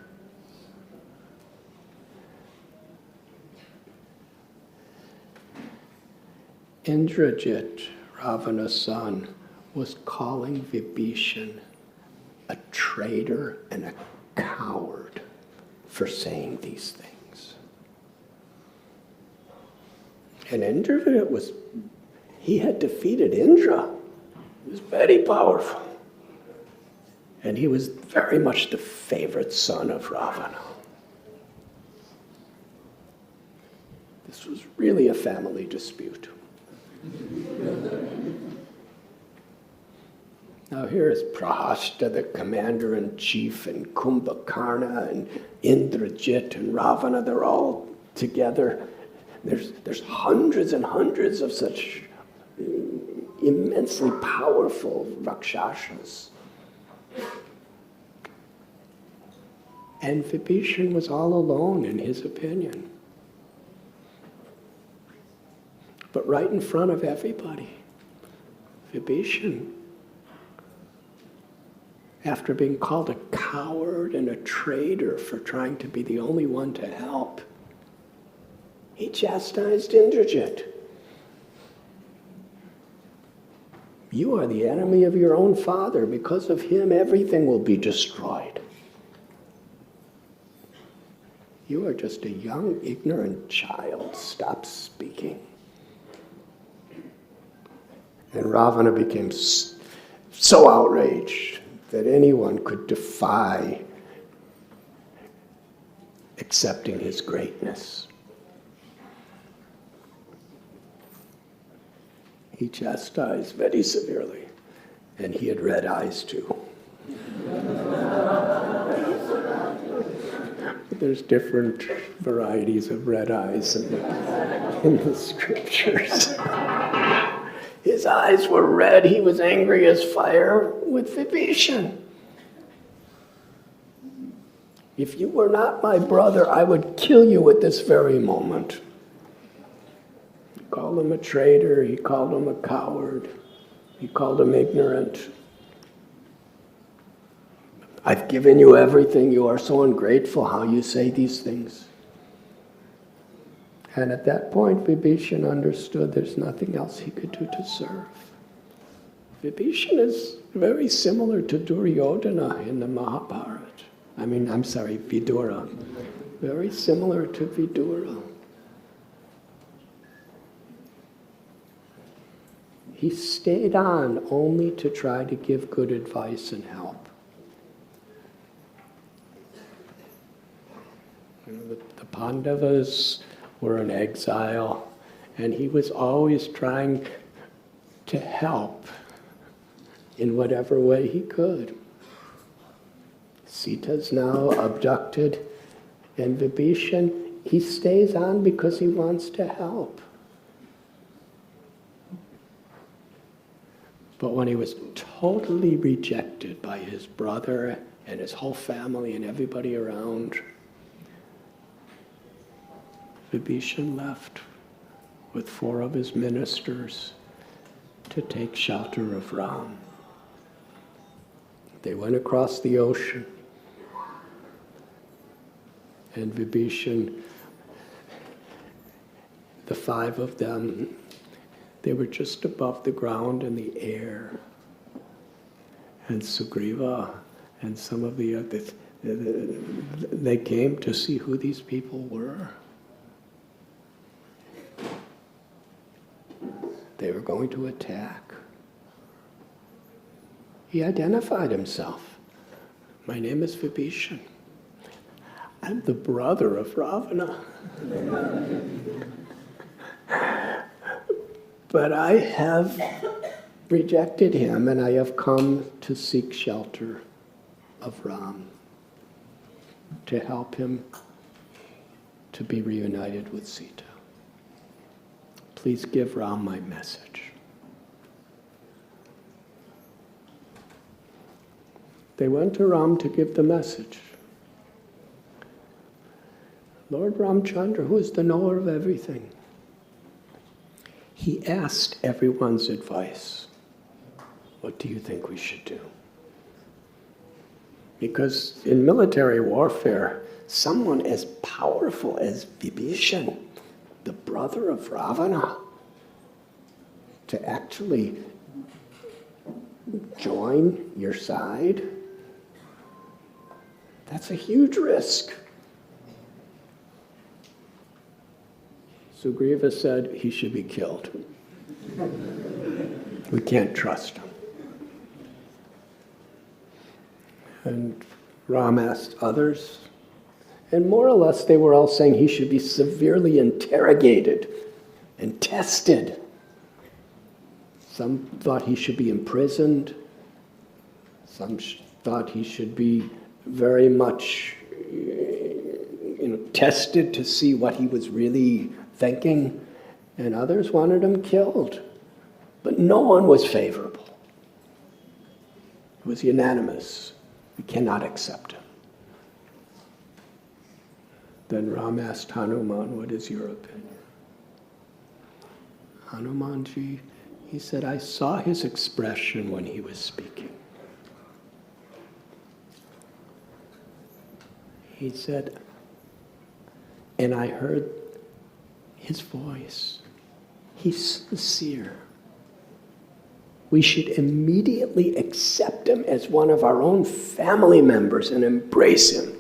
Indrajit, Ravana's son, was calling Vibhishan a traitor and a coward for saying these things. And Indrajit he had defeated Indra. He was very powerful. And he was very much the favorite son of Ravana. This was really a family dispute. Now here is Prahasta, the commander-in-chief, and Kumbhakarna, and Indrajit, and Ravana. They're all together. There's hundreds and hundreds of such immensely powerful Rakshasas. And Vibhishan was all alone in his opinion. But right in front of everybody, Vibhishan, after being called a coward and a traitor for trying to be the only one to help, he chastised Indrajit. You are the enemy of your own father. Because of him, everything will be destroyed. You are just a young, ignorant child. Stop speaking. And Ravana became so outraged that anyone could defy accepting his greatness. He chastised very severely, and he had red eyes too. There's different varieties of red eyes in the scriptures. His eyes were red. He was angry as fire with Vibhishan. If you were not my brother, I would kill you at this very moment. He called him a traitor. He called him a coward. He called him ignorant. I've given you everything. You are so ungrateful how you say these things. And at that point, Vibhishan understood there's nothing else he could do to serve. Vibhishan is very similar to Duryodhana in the Mahabharata. Vidura. Very similar to Vidura. He stayed on only to try to give good advice and help. The Pandavas were in exile, and he was always trying to help in whatever way he could. Sita's now abducted, and Vibhishan, he stays on because he wants to help. But when he was totally rejected by his brother and his whole family and everybody around, Vibhishan left. with 4 of his ministers to take shelter of Ram. They went across the ocean, and Vibhishan, the 5 of them, they were just above the ground in the air. And Sugriva and some of the others, they came to see who these people were. They were going to attack. He identified himself. My name is Vibhishan. I'm the brother of Ravana. But I have rejected him, and I have come to seek shelter of Ram, to help him to be reunited with Sita. Please give Ram my message. They went to Ram to give the message. Lord Ramchandra, who is the knower of everything, he asked everyone's advice. What do you think we should do? Because in military warfare, someone as powerful as Vibhishan, the brother of Ravana, to actually join your side, that's a huge risk. Sugriva said he should be killed. We can't trust him. And Ram asked others, and more or less they were all saying he should be severely interrogated and tested. Some thought he should be imprisoned. Some thought he should be very much tested to see what he was really thinking. And others wanted him killed. But no one was favorable. It was unanimous. We cannot accept him. Then Ram asked Hanuman, what is your opinion? Hanumanji, he said, I saw his expression when he was speaking. He said, and I heard his voice. He's sincere. We should immediately accept him as one of our own family members and embrace him.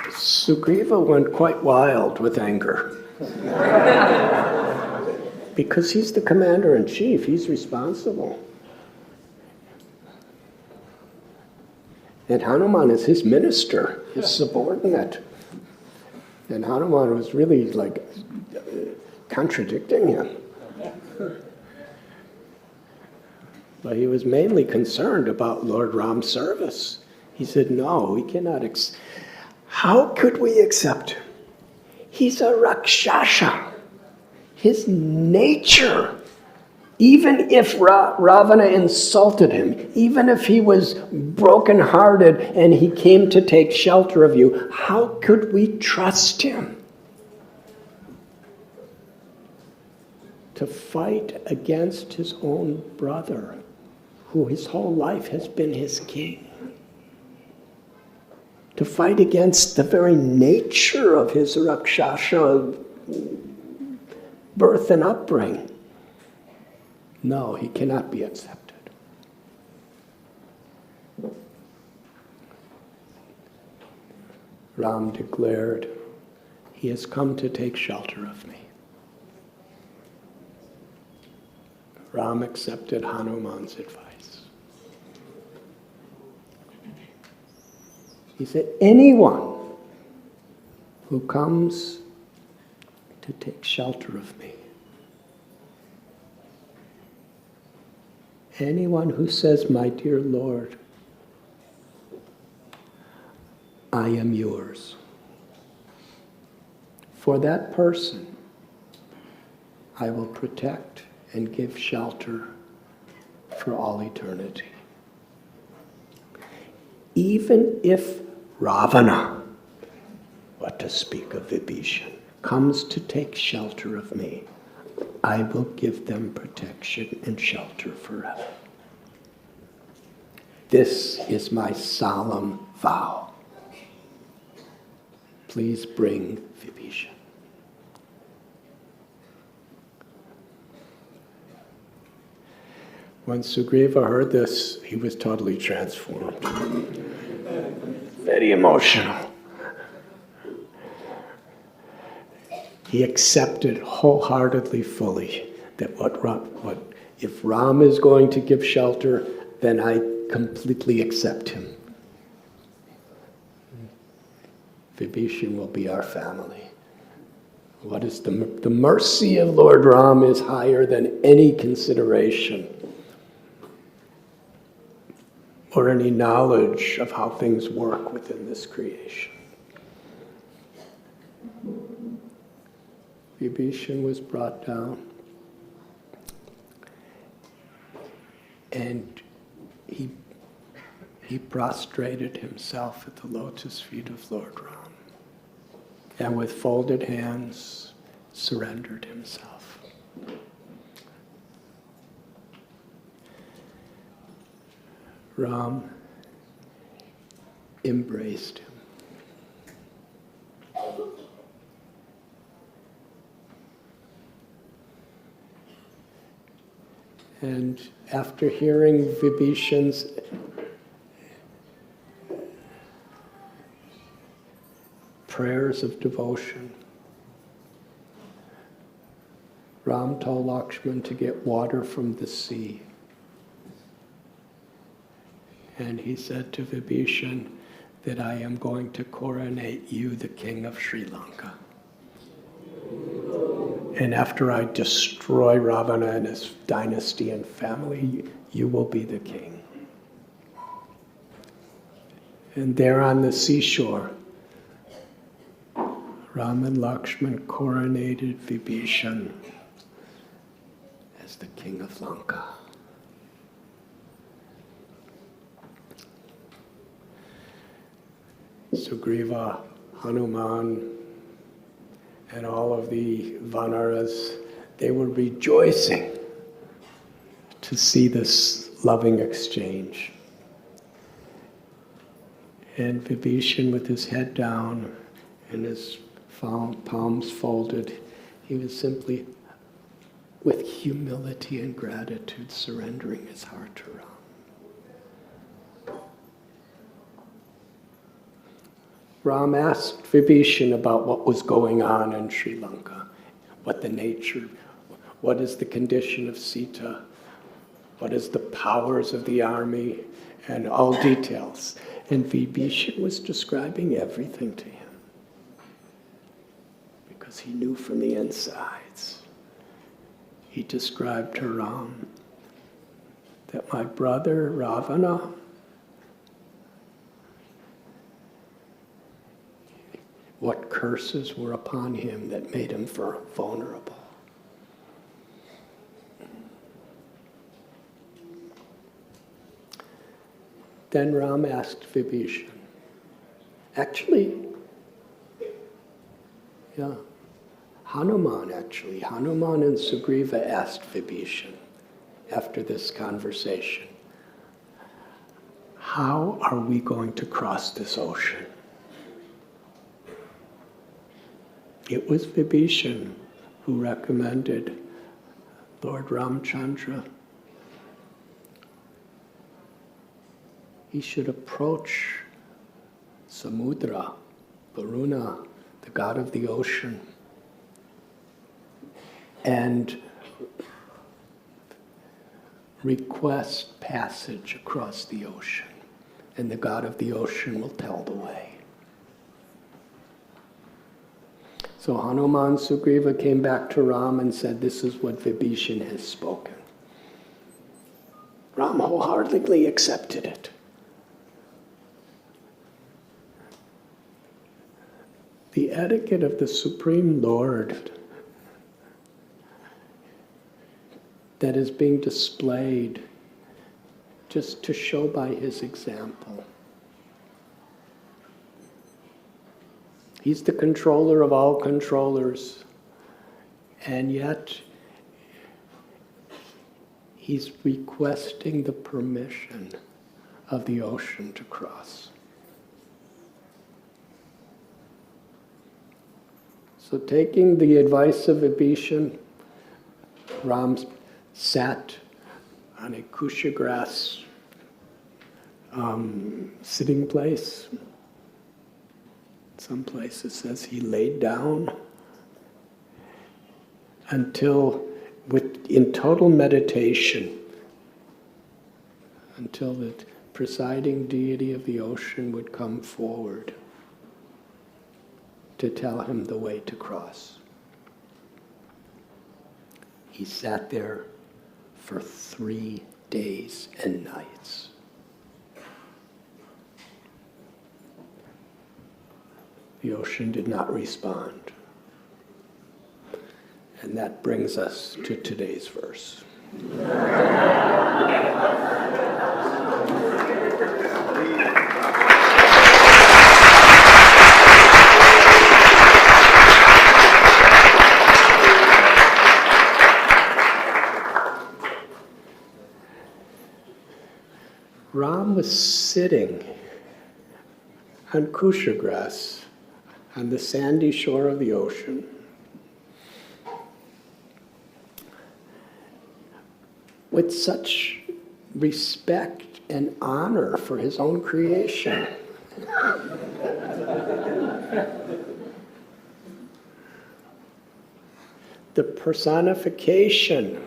Sugriva went quite wild with anger. Because he's the commander-in-chief, he's responsible. And Hanuman is his minister, his subordinate. And Hanuman was really like contradicting him. But he was mainly concerned about Lord Ram's service. He said, no, we cannot how could we accept him? He's a Rakshasa. His nature, even if Ravana insulted him, even if he was brokenhearted and he came to take shelter of you, how could we trust him to fight against his own brother, who his whole life has been his king? To fight against the very nature of his Rakshasa birth and upbringing. No, he cannot be accepted. Ram declared, he has come to take shelter of me. Ram accepted Hanuman's advice. He said, anyone who comes to take shelter of me, anyone who says, my dear Lord, I am yours, for that person I will protect and give shelter for all eternity. Even if Ravana, what to speak of Vibhishan, comes to take shelter of me, I will give them protection and shelter forever. This is my solemn vow. Please bring Vibhishan. When Sugriva heard this, he was totally transformed. Very emotional. He accepted wholeheartedly, fully, that if Ram is going to give shelter, then I completely accept him. Vibhishan will be our family. What is the mercy of Lord Ram is higher than any consideration or any knowledge of how things work within this creation. Vibhishan was brought down, and he prostrated himself at the lotus feet of Lord Ram, and with folded hands surrendered himself. Ram embraced him. And after hearing Vibhishan's prayers of devotion, Ram told Lakshman to get water from the sea. And he said to Vibhishan that I am going to coronate you the king of Sri Lanka. And after I destroy Ravana and his dynasty and family, you will be the king. And there on the seashore, Ram and Lakshman coronated Vibhishan as the king of Lanka. Sugriva, Hanuman, and all of the Vanaras, they were rejoicing to see this loving exchange. And Vibhishan, with his head down and his palms folded, he was simply, with humility and gratitude, surrendering his heart to Ram. Ram asked Vibhishan about what was going on in Sri Lanka, what the nature, what is the condition of Sita, what is the powers of the army, and all details. And Vibhishan was describing everything to him, because he knew from the insides. He described to Ram that my brother Ravana, what curses were upon him that made him vulnerable. Then Ram asked Vibhishan, Hanuman and Sugriva asked Vibhishan after this conversation, how are we going to cross this ocean? It was Vibhishan who recommended Lord Ramchandra. He should approach Samudra, Varuna, the god of the ocean, and request passage across the ocean, and the god of the ocean will tell the way. So Hanuman Sugriva came back to Ram and said, this is what Vibhishan has spoken. Ram wholeheartedly accepted it. The etiquette of the Supreme Lord that is being displayed just to show by his example. He's the controller of all controllers, and yet he's requesting the permission of the ocean to cross. So taking the advice of Vibhishan, Ram sat on a kusha grass sitting place. Some places says he laid down until, in total meditation, until the presiding deity of the ocean would come forward to tell him the way to cross. He sat there for 3 days and nights. The ocean did not respond. And that brings us to today's verse. Ram was sitting on kusha grass on the sandy shore of the ocean, with such respect and honor for his own creation. The personification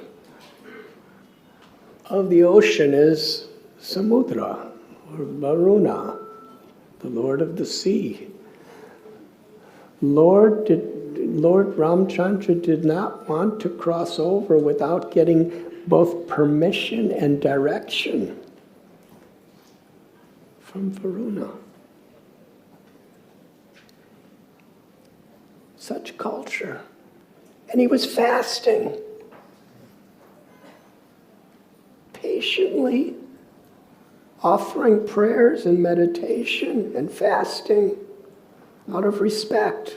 of the ocean is Samudra, or Varuna, the Lord of the sea. Lord Ramchandra did not want to cross over without getting both permission and direction from Varuna. Such culture. And he was fasting, patiently offering prayers and meditation and fasting out of respect.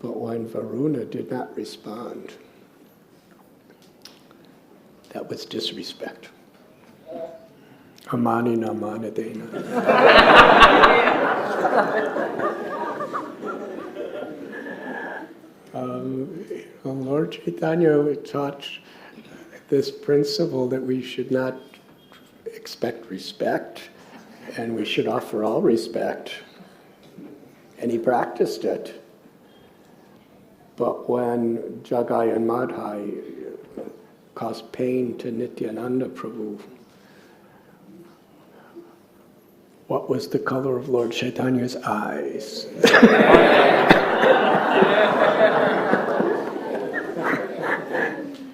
But when Varuna did not respond, that was disrespect. Amani na manadena. Lord Chaitanya taught this principle that we should not expect respect, and we should offer all respect. And he practiced it. But when Jagai and Madhai caused pain to Nityananda Prabhu, what was the color of Lord Chaitanya's eyes?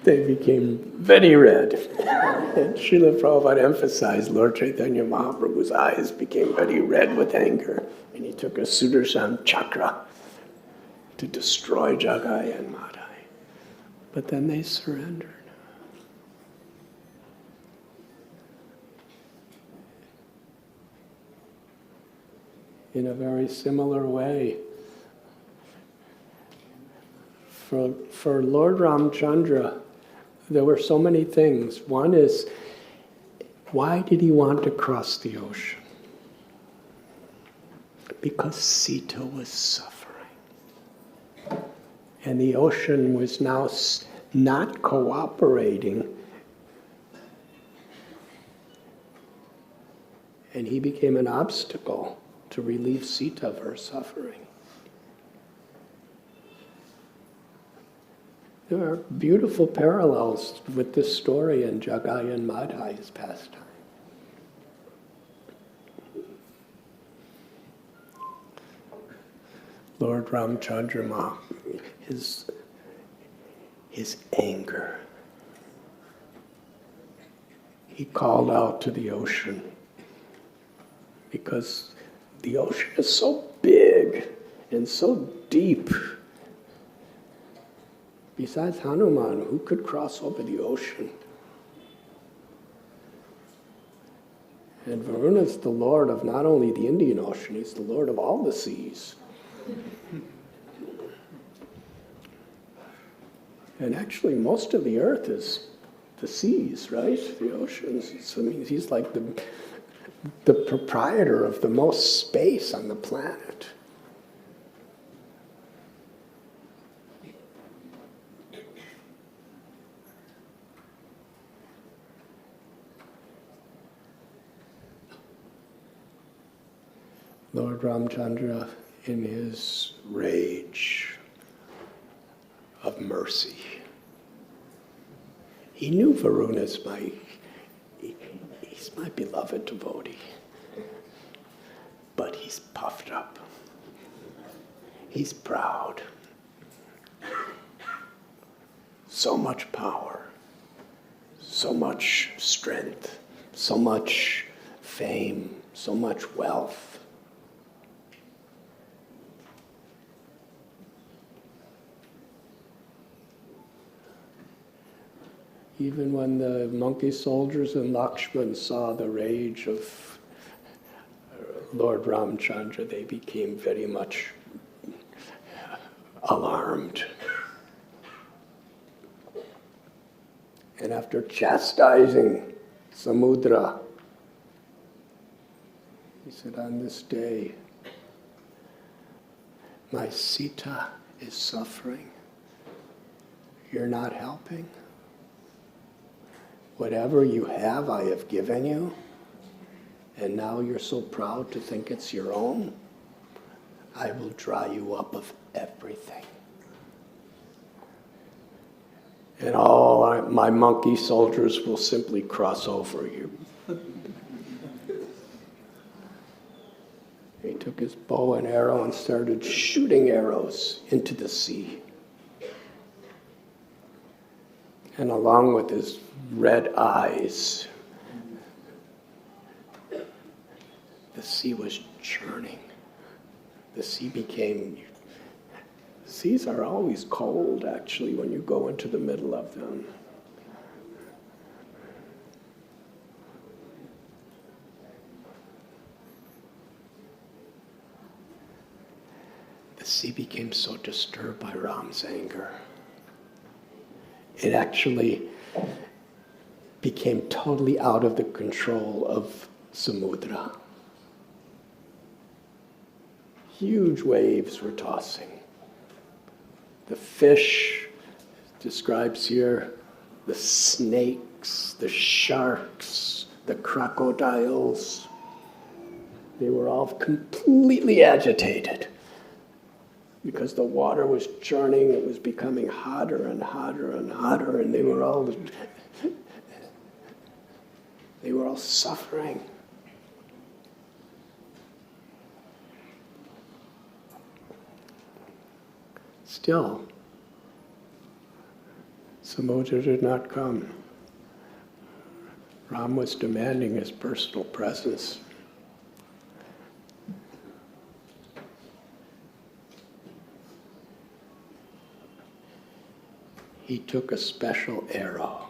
They became very red. And Srila Prabhupada emphasized Lord Chaitanya Mahaprabhu's eyes became very red with anger. And he took a Sudarshan chakra to destroy Jagai and Madhai. But then they surrendered. In a very similar way, for Lord Ramchandra, there were so many things. One is, why did he want to cross the ocean? Because Sita was suffering. And the ocean was now not cooperating. And he became an obstacle to relieve Sita of her suffering. There are beautiful parallels with this story in Jagai and Madhai's pastime. Lord Ramchandra Mahaprabhu, his anger. He called out to the ocean because the ocean is so big and so deep Besides Hanuman, who could cross over the ocean? And Varuna is the lord of not only the Indian Ocean, he's the lord of all the seas. And actually, most of the earth is the seas, right? The oceans. So, I mean, he's like the proprietor of the most space on the planet. Lord Ramchandra, in his rage of mercy, he knew Varuna's he's my beloved devotee, but he's puffed up. He's proud. So much power, so much strength, so much fame, so much wealth. Even when the monkey soldiers and Lakshman saw the rage of Lord Ramchandra, they became very much alarmed. And after chastising Samudra, he said, on this day, my Sita is suffering. You're not helping. Whatever you have, I have given you, and now you're so proud to think it's your own. I will dry you up of everything. And all my monkey soldiers will simply cross over you. He took his bow and arrow and started shooting arrows into the sea. And along with his red eyes, the sea was churning. The seas are always cold, actually, when you go into the middle of them. The sea became so disturbed by Ram's anger. It actually became totally out of the control of Samudra. Huge waves were tossing. The fish describes here, the snakes, the sharks, the crocodiles, they were all completely agitated. Because the water was churning, it was becoming hotter and hotter and hotter, and they were all suffering. Still, Samudra did not come. Ram was demanding his personal presence. He took a special arrow,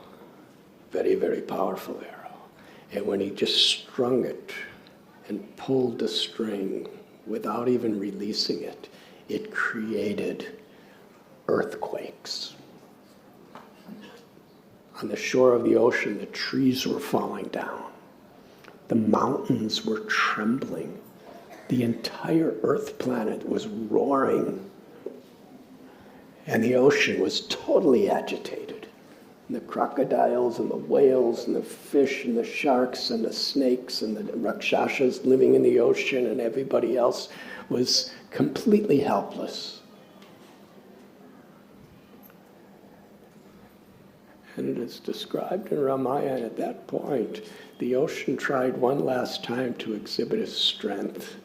very, very powerful arrow. And when he just strung it and pulled the string without even releasing it, it created earthquakes. On the shore of the ocean, the trees were falling down. The mountains were trembling. The entire earth planet was roaring. And the ocean was totally agitated. And the crocodiles and the whales and the fish and the sharks and the snakes and the rakshasas living in the ocean and everybody else was completely helpless. And it is described in Ramayana at that point, the ocean tried one last time to exhibit its strength.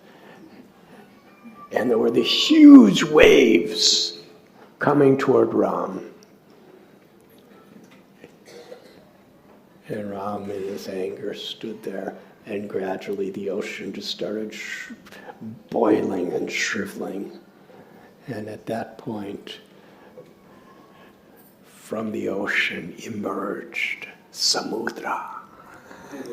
And there were the huge waves coming toward Ram. And Ram, in his anger, stood there, and gradually the ocean just started boiling and shriveling. And at that point, from the ocean emerged Samudra. It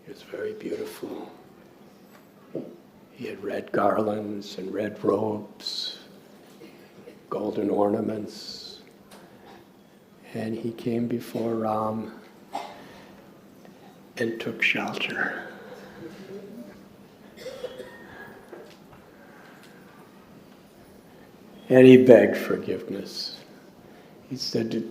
was very beautiful. He had red garlands and red robes, golden ornaments, and he came before Ram and took shelter. And he begged forgiveness. He said,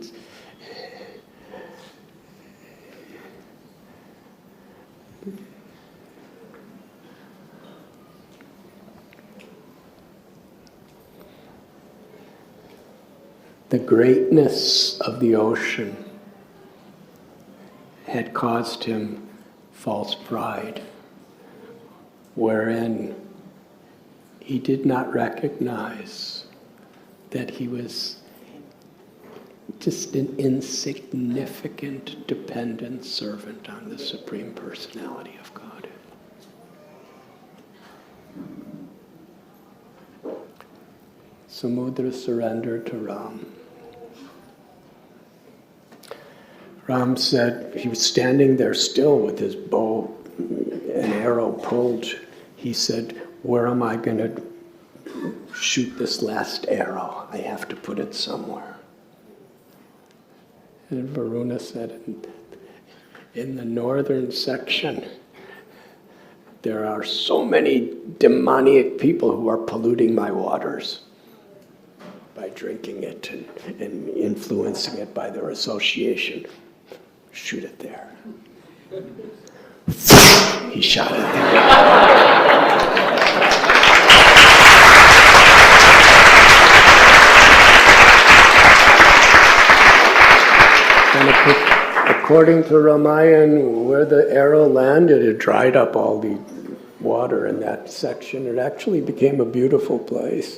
the greatness of the ocean had caused him false pride, wherein he did not recognize that he was just an insignificant, dependent servant on the Supreme Personality of God. Samudra surrendered to Ram. Ram said, he was standing there still with his bow, an arrow pulled. He said, where am I going to shoot this last arrow? I have to put it somewhere. And Varuna said, in the northern section, there are so many demoniac people who are polluting my waters by drinking it and influencing it by their association. Shoot it there. He shot it there. And according to Ramayana, where the arrow landed, it dried up all the water in that section. It actually became a beautiful place.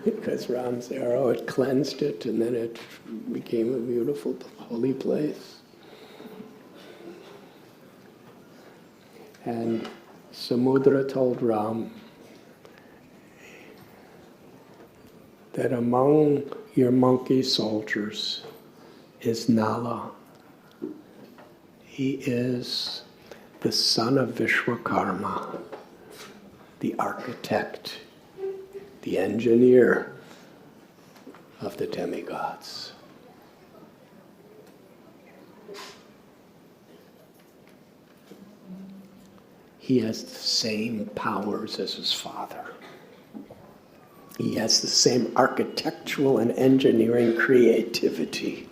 Because Ram's arrow, it cleansed it, and then it became a beautiful, holy place. And Samudra told Ram that among your monkey soldiers is Nala. He is the son of Vishwakarma, the architect, the engineer of the demigods. He has the same powers as his father. He has the same architectural and engineering creativity.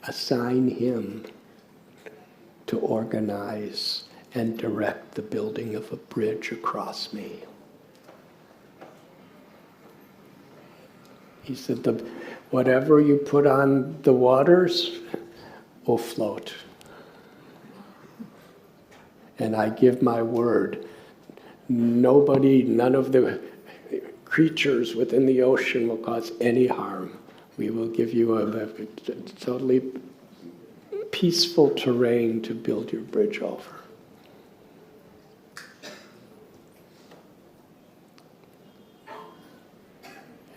Assign him to organize and direct the building of a bridge across me. He said, whatever you put on the waters will float. And I give my word, none of the creatures within the ocean will cause any harm. We will give you a totally peaceful terrain to build your bridge over.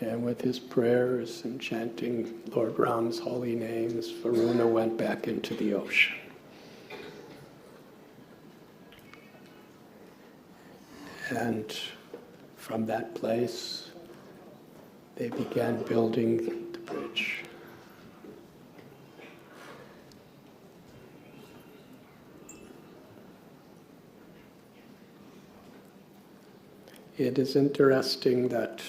And with his prayers and chanting Lord Ram's holy names, Varuna went back into the ocean. And from that place, they began building the bridge. It is interesting that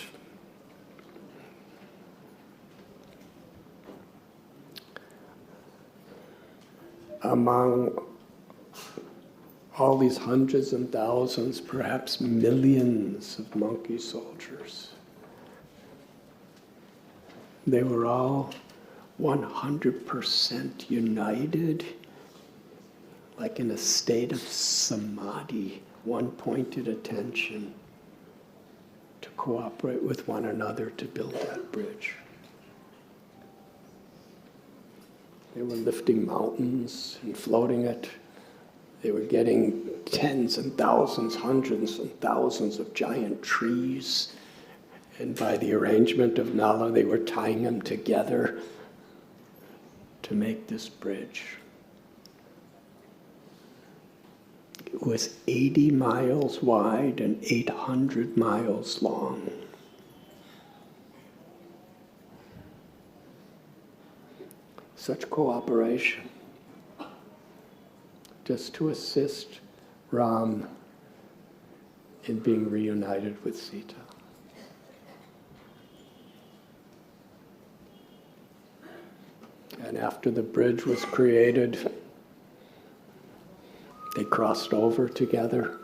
among all these hundreds and thousands, perhaps millions of monkey soldiers, they were all 100% united, like in a state of samadhi, one-pointed attention, to cooperate with one another to build that bridge. They were lifting mountains and floating it They were getting tens and thousands, hundreds and thousands of giant trees. And by the arrangement of Nala, they were tying them together to make this bridge. It was 80 miles wide and 800 miles long. Such cooperation, just to assist Ram in being reunited with Sita. And after the bridge was created, they crossed over together,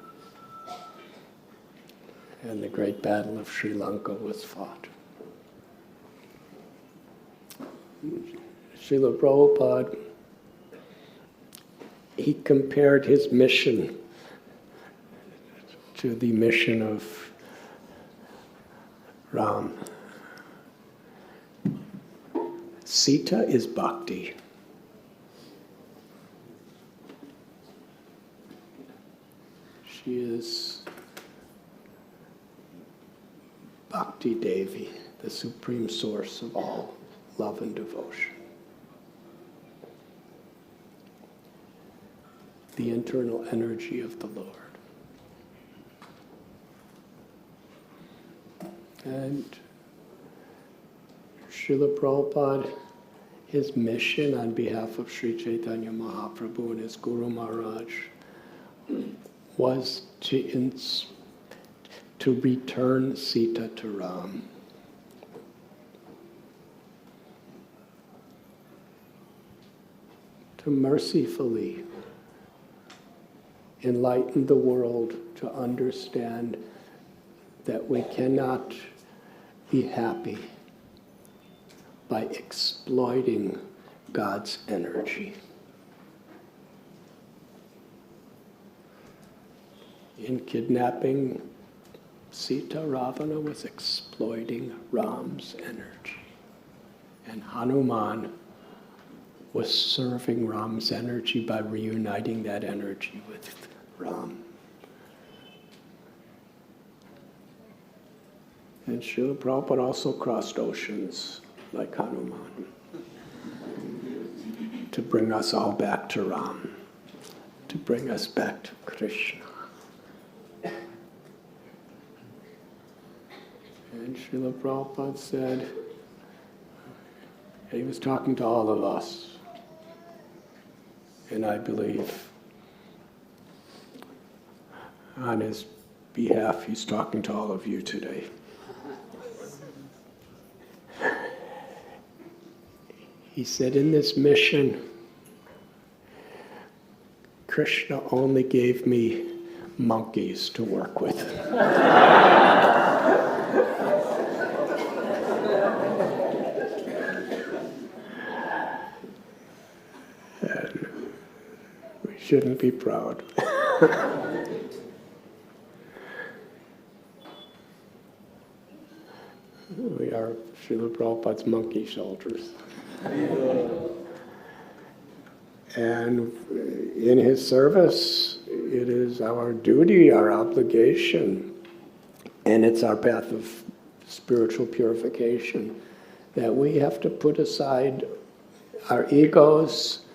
and the great battle of Sri Lanka was fought. Srila Prabhupada, he compared his mission to the mission of Ram. Sita is bhakti. She is Bhakti Devi, the supreme source of all love and devotion. The internal energy of the Lord. And Srila Prabhupada, his mission on behalf of Sri Chaitanya Mahaprabhu and his Guru Maharaj was to return Sita to Ram. To mercifully enlighten the world to understand that we cannot be happy by exploiting God's energy. In kidnapping Sita, Ravana was exploiting Ram's energy. And Hanuman was serving Ram's energy by reuniting that energy with Ram. And Srila Prabhupada also crossed oceans like Hanuman to bring us all back to Ram, to bring us back to Krishna. And Srila Prabhupada said, and he was talking to all of us, and I believe on his behalf he's talking to all of you today. He said, in this mission, Krishna only gave me monkeys to work with. And we shouldn't be proud. We are Srila Prabhupada's monkey soldiers. And in his service, it is our duty, our obligation, and it's our path of spiritual purification, that we have to put aside our egos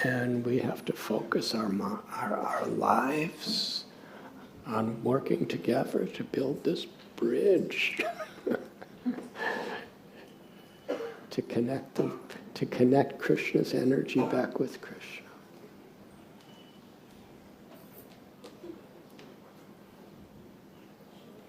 and we have to focus our lives on working together to build this bridge. to connect Krishna's energy back with Krishna.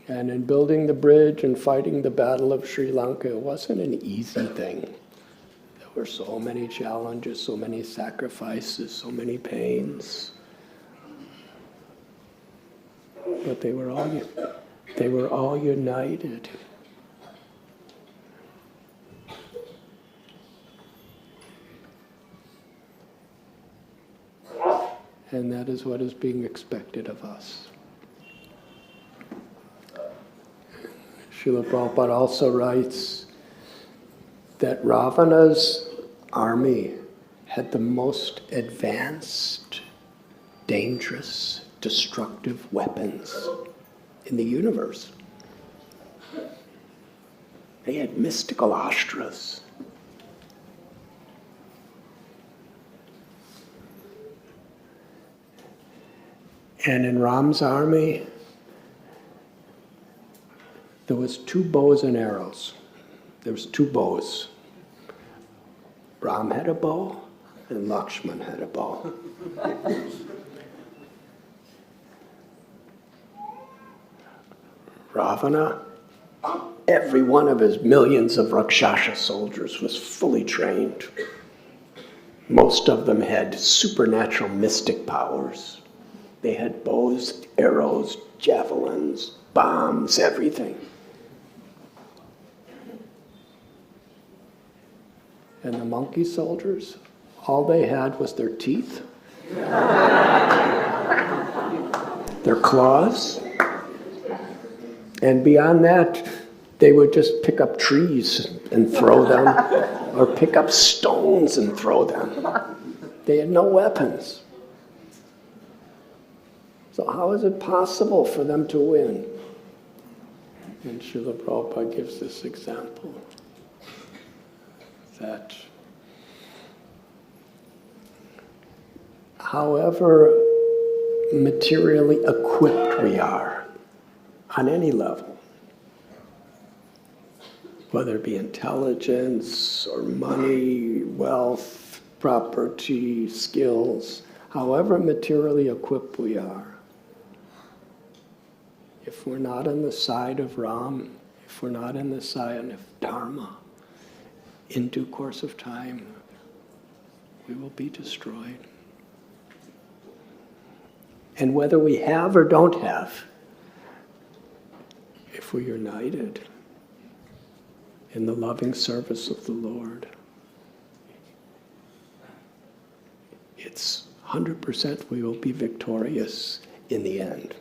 And in building the bridge and fighting the battle of Sri Lanka, it wasn't an easy thing. There were so many challenges, so many sacrifices, so many pains. But they were all united. And that is what is being expected of us. Srila Prabhupada also writes that Ravana's army had the most advanced, dangerous, destructive weapons in the universe. They had mystical astras. And in Ram's army, there was 2 bows and arrows. There was 2 bows. Ram had a bow, and Lakshman had a bow. Ravana, every one of his millions of Rakshasa soldiers was fully trained. Most of them had supernatural mystic powers. They had bows, arrows, javelins, bombs, everything. And the monkey soldiers, all they had was their teeth, their claws, and beyond that, they would just pick up trees and throw them, or pick up stones and throw them. They had no weapons. So how is it possible for them to win? And Srila Prabhupada gives this example, that however materially equipped we are on any level, whether it be intelligence or money, wealth, property, skills, however materially equipped we are, if we're not on the side of Ram, if we're not on the side of Dharma, in due course of time, we will be destroyed. And whether we have or don't have, if we're united in the loving service of the Lord, it's 100% we will be victorious in the end.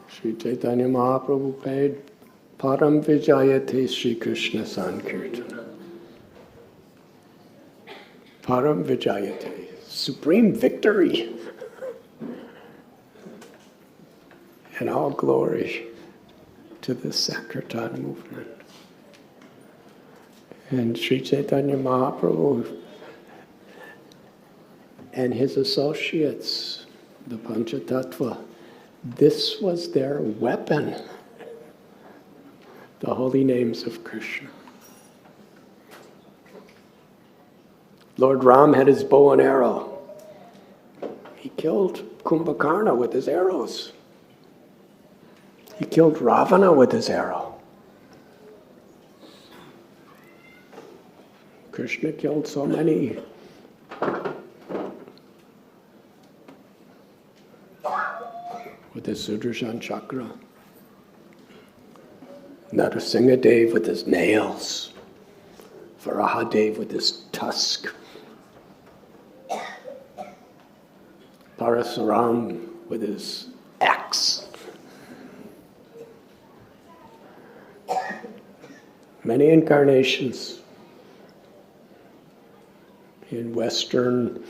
Sri Chaitanya Mahaprabhu paid Param Vijayate Sri Krishna Sankirtana. Param Vijayate, supreme victory. And all glory to the Sankirtan movement. And Sri Chaitanya Mahaprabhu and his associates, the Panchatattva, this was their weapon, the holy names of Krishna. Lord Ram had his bow and arrow. He killed Kumbhakarna with his arrows. He killed Ravana with his arrow. Krishna killed so many. With his Sudarshan Chakra. Narasimhadev with his nails. Varahadev with his tusk. Parasuram with his axe. Many incarnations. In Western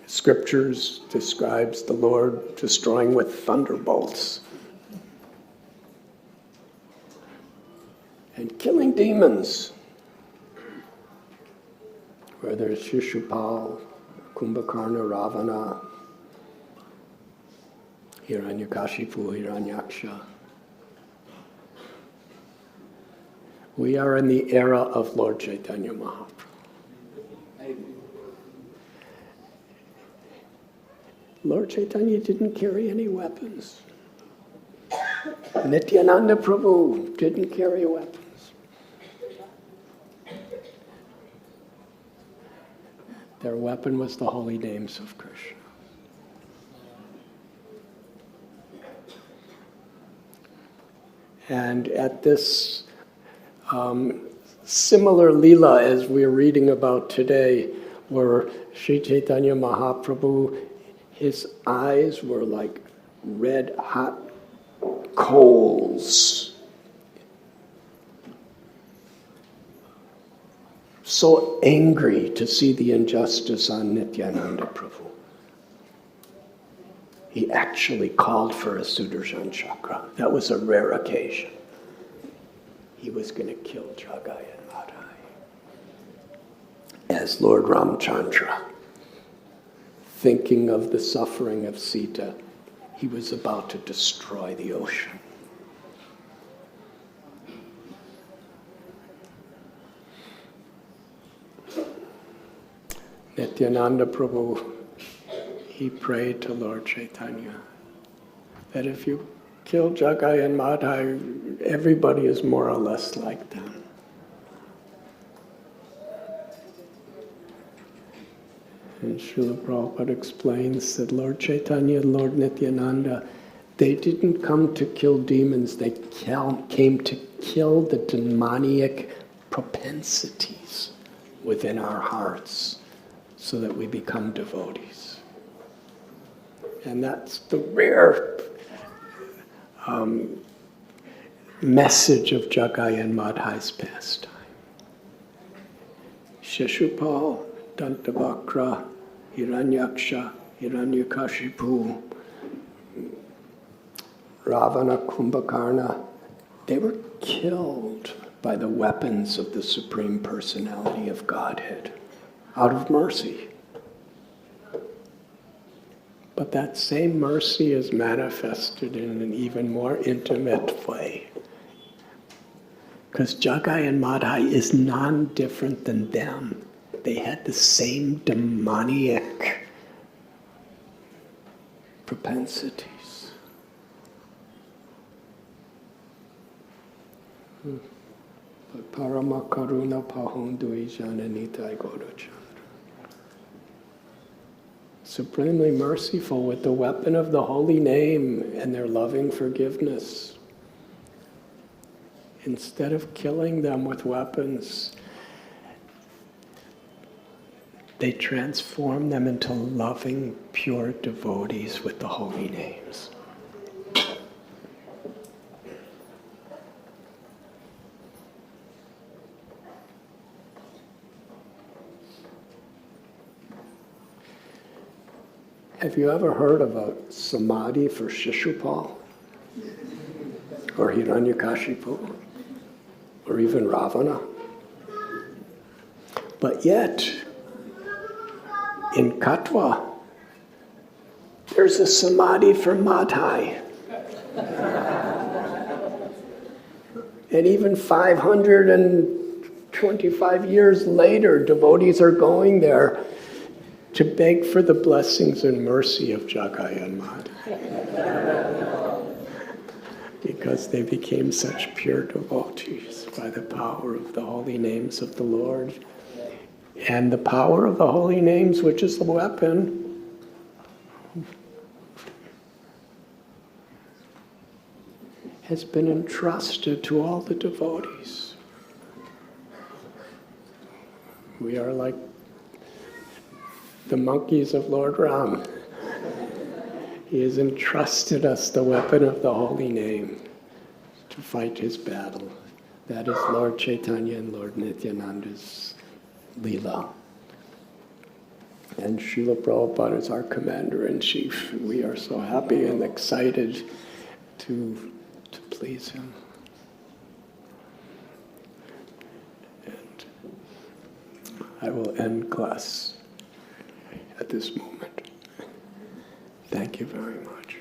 scriptures describes the Lord destroying with thunderbolts and killing demons, whether it's Shishupal, Kumbhakarna, Ravana, Hiranyakashipu, Hiranyaksha. We are in the era of Lord Chaitanya Mahaprabhu. Lord Chaitanya didn't carry any weapons. Nityananda Prabhu didn't carry weapons. Their weapon was the holy names of Krishna. And at this similar lila as we're reading about today, where Sri Chaitanya Mahaprabhu, his eyes were like red hot coals. So angry to see the injustice on Nityananda Prabhu. He actually called for a Sudarshan Chakra. That was a rare occasion. He was going to kill Jagai and Madhai. As Lord Ramchandra, thinking of the suffering of Sita, he was about to destroy the ocean. Nityananda Prabhu, he prayed to Lord Chaitanya that if you kill Jagai and Madhai, everybody is more or less like them. And Srila Prabhupada explains that Lord Chaitanya and Lord Nityananda, they didn't come to kill demons, they came to kill the demoniac propensities within our hearts so that we become devotees. And that's the rare message of Jagai and Madhai's pastime. Shishupal, Dantavakra, Hiranyaksha, Hiranyakashipu, Ravana, Kumbhakarna, they were killed by the weapons of the Supreme Personality of Godhead, out of mercy. But that same mercy is manifested in an even more intimate way. Because Jagai and Madhai is non-different than them. They had the same demoniac propensities. But Parama Karuna Pahundui Jananitai Godachandra. Supremely merciful with the weapon of the holy name and their loving forgiveness. Instead of killing them with weapons, they transform them into loving, pure devotees with the holy names. Have you ever heard of a samadhi for Shishupal? Or Hiranyakashipu? Or even Ravana? But yet, in Katwa, there's a samadhi for Madhai. And even 525 years later, devotees are going there to beg for the blessings and mercy of Jagai and Madhai. Because they became such pure devotees by the power of the holy names of the Lord. And the power of the holy names, which is the weapon, has been entrusted to all the devotees. We are like the monkeys of Lord Ram. He has entrusted us the weapon of the holy name to fight his battle. That is Lord Chaitanya and Lord Nityananda's Leela. And Srila Prabhupada is our commander-in-chief. We are so happy and excited to please him. And I will end class at this moment. Thank you very much.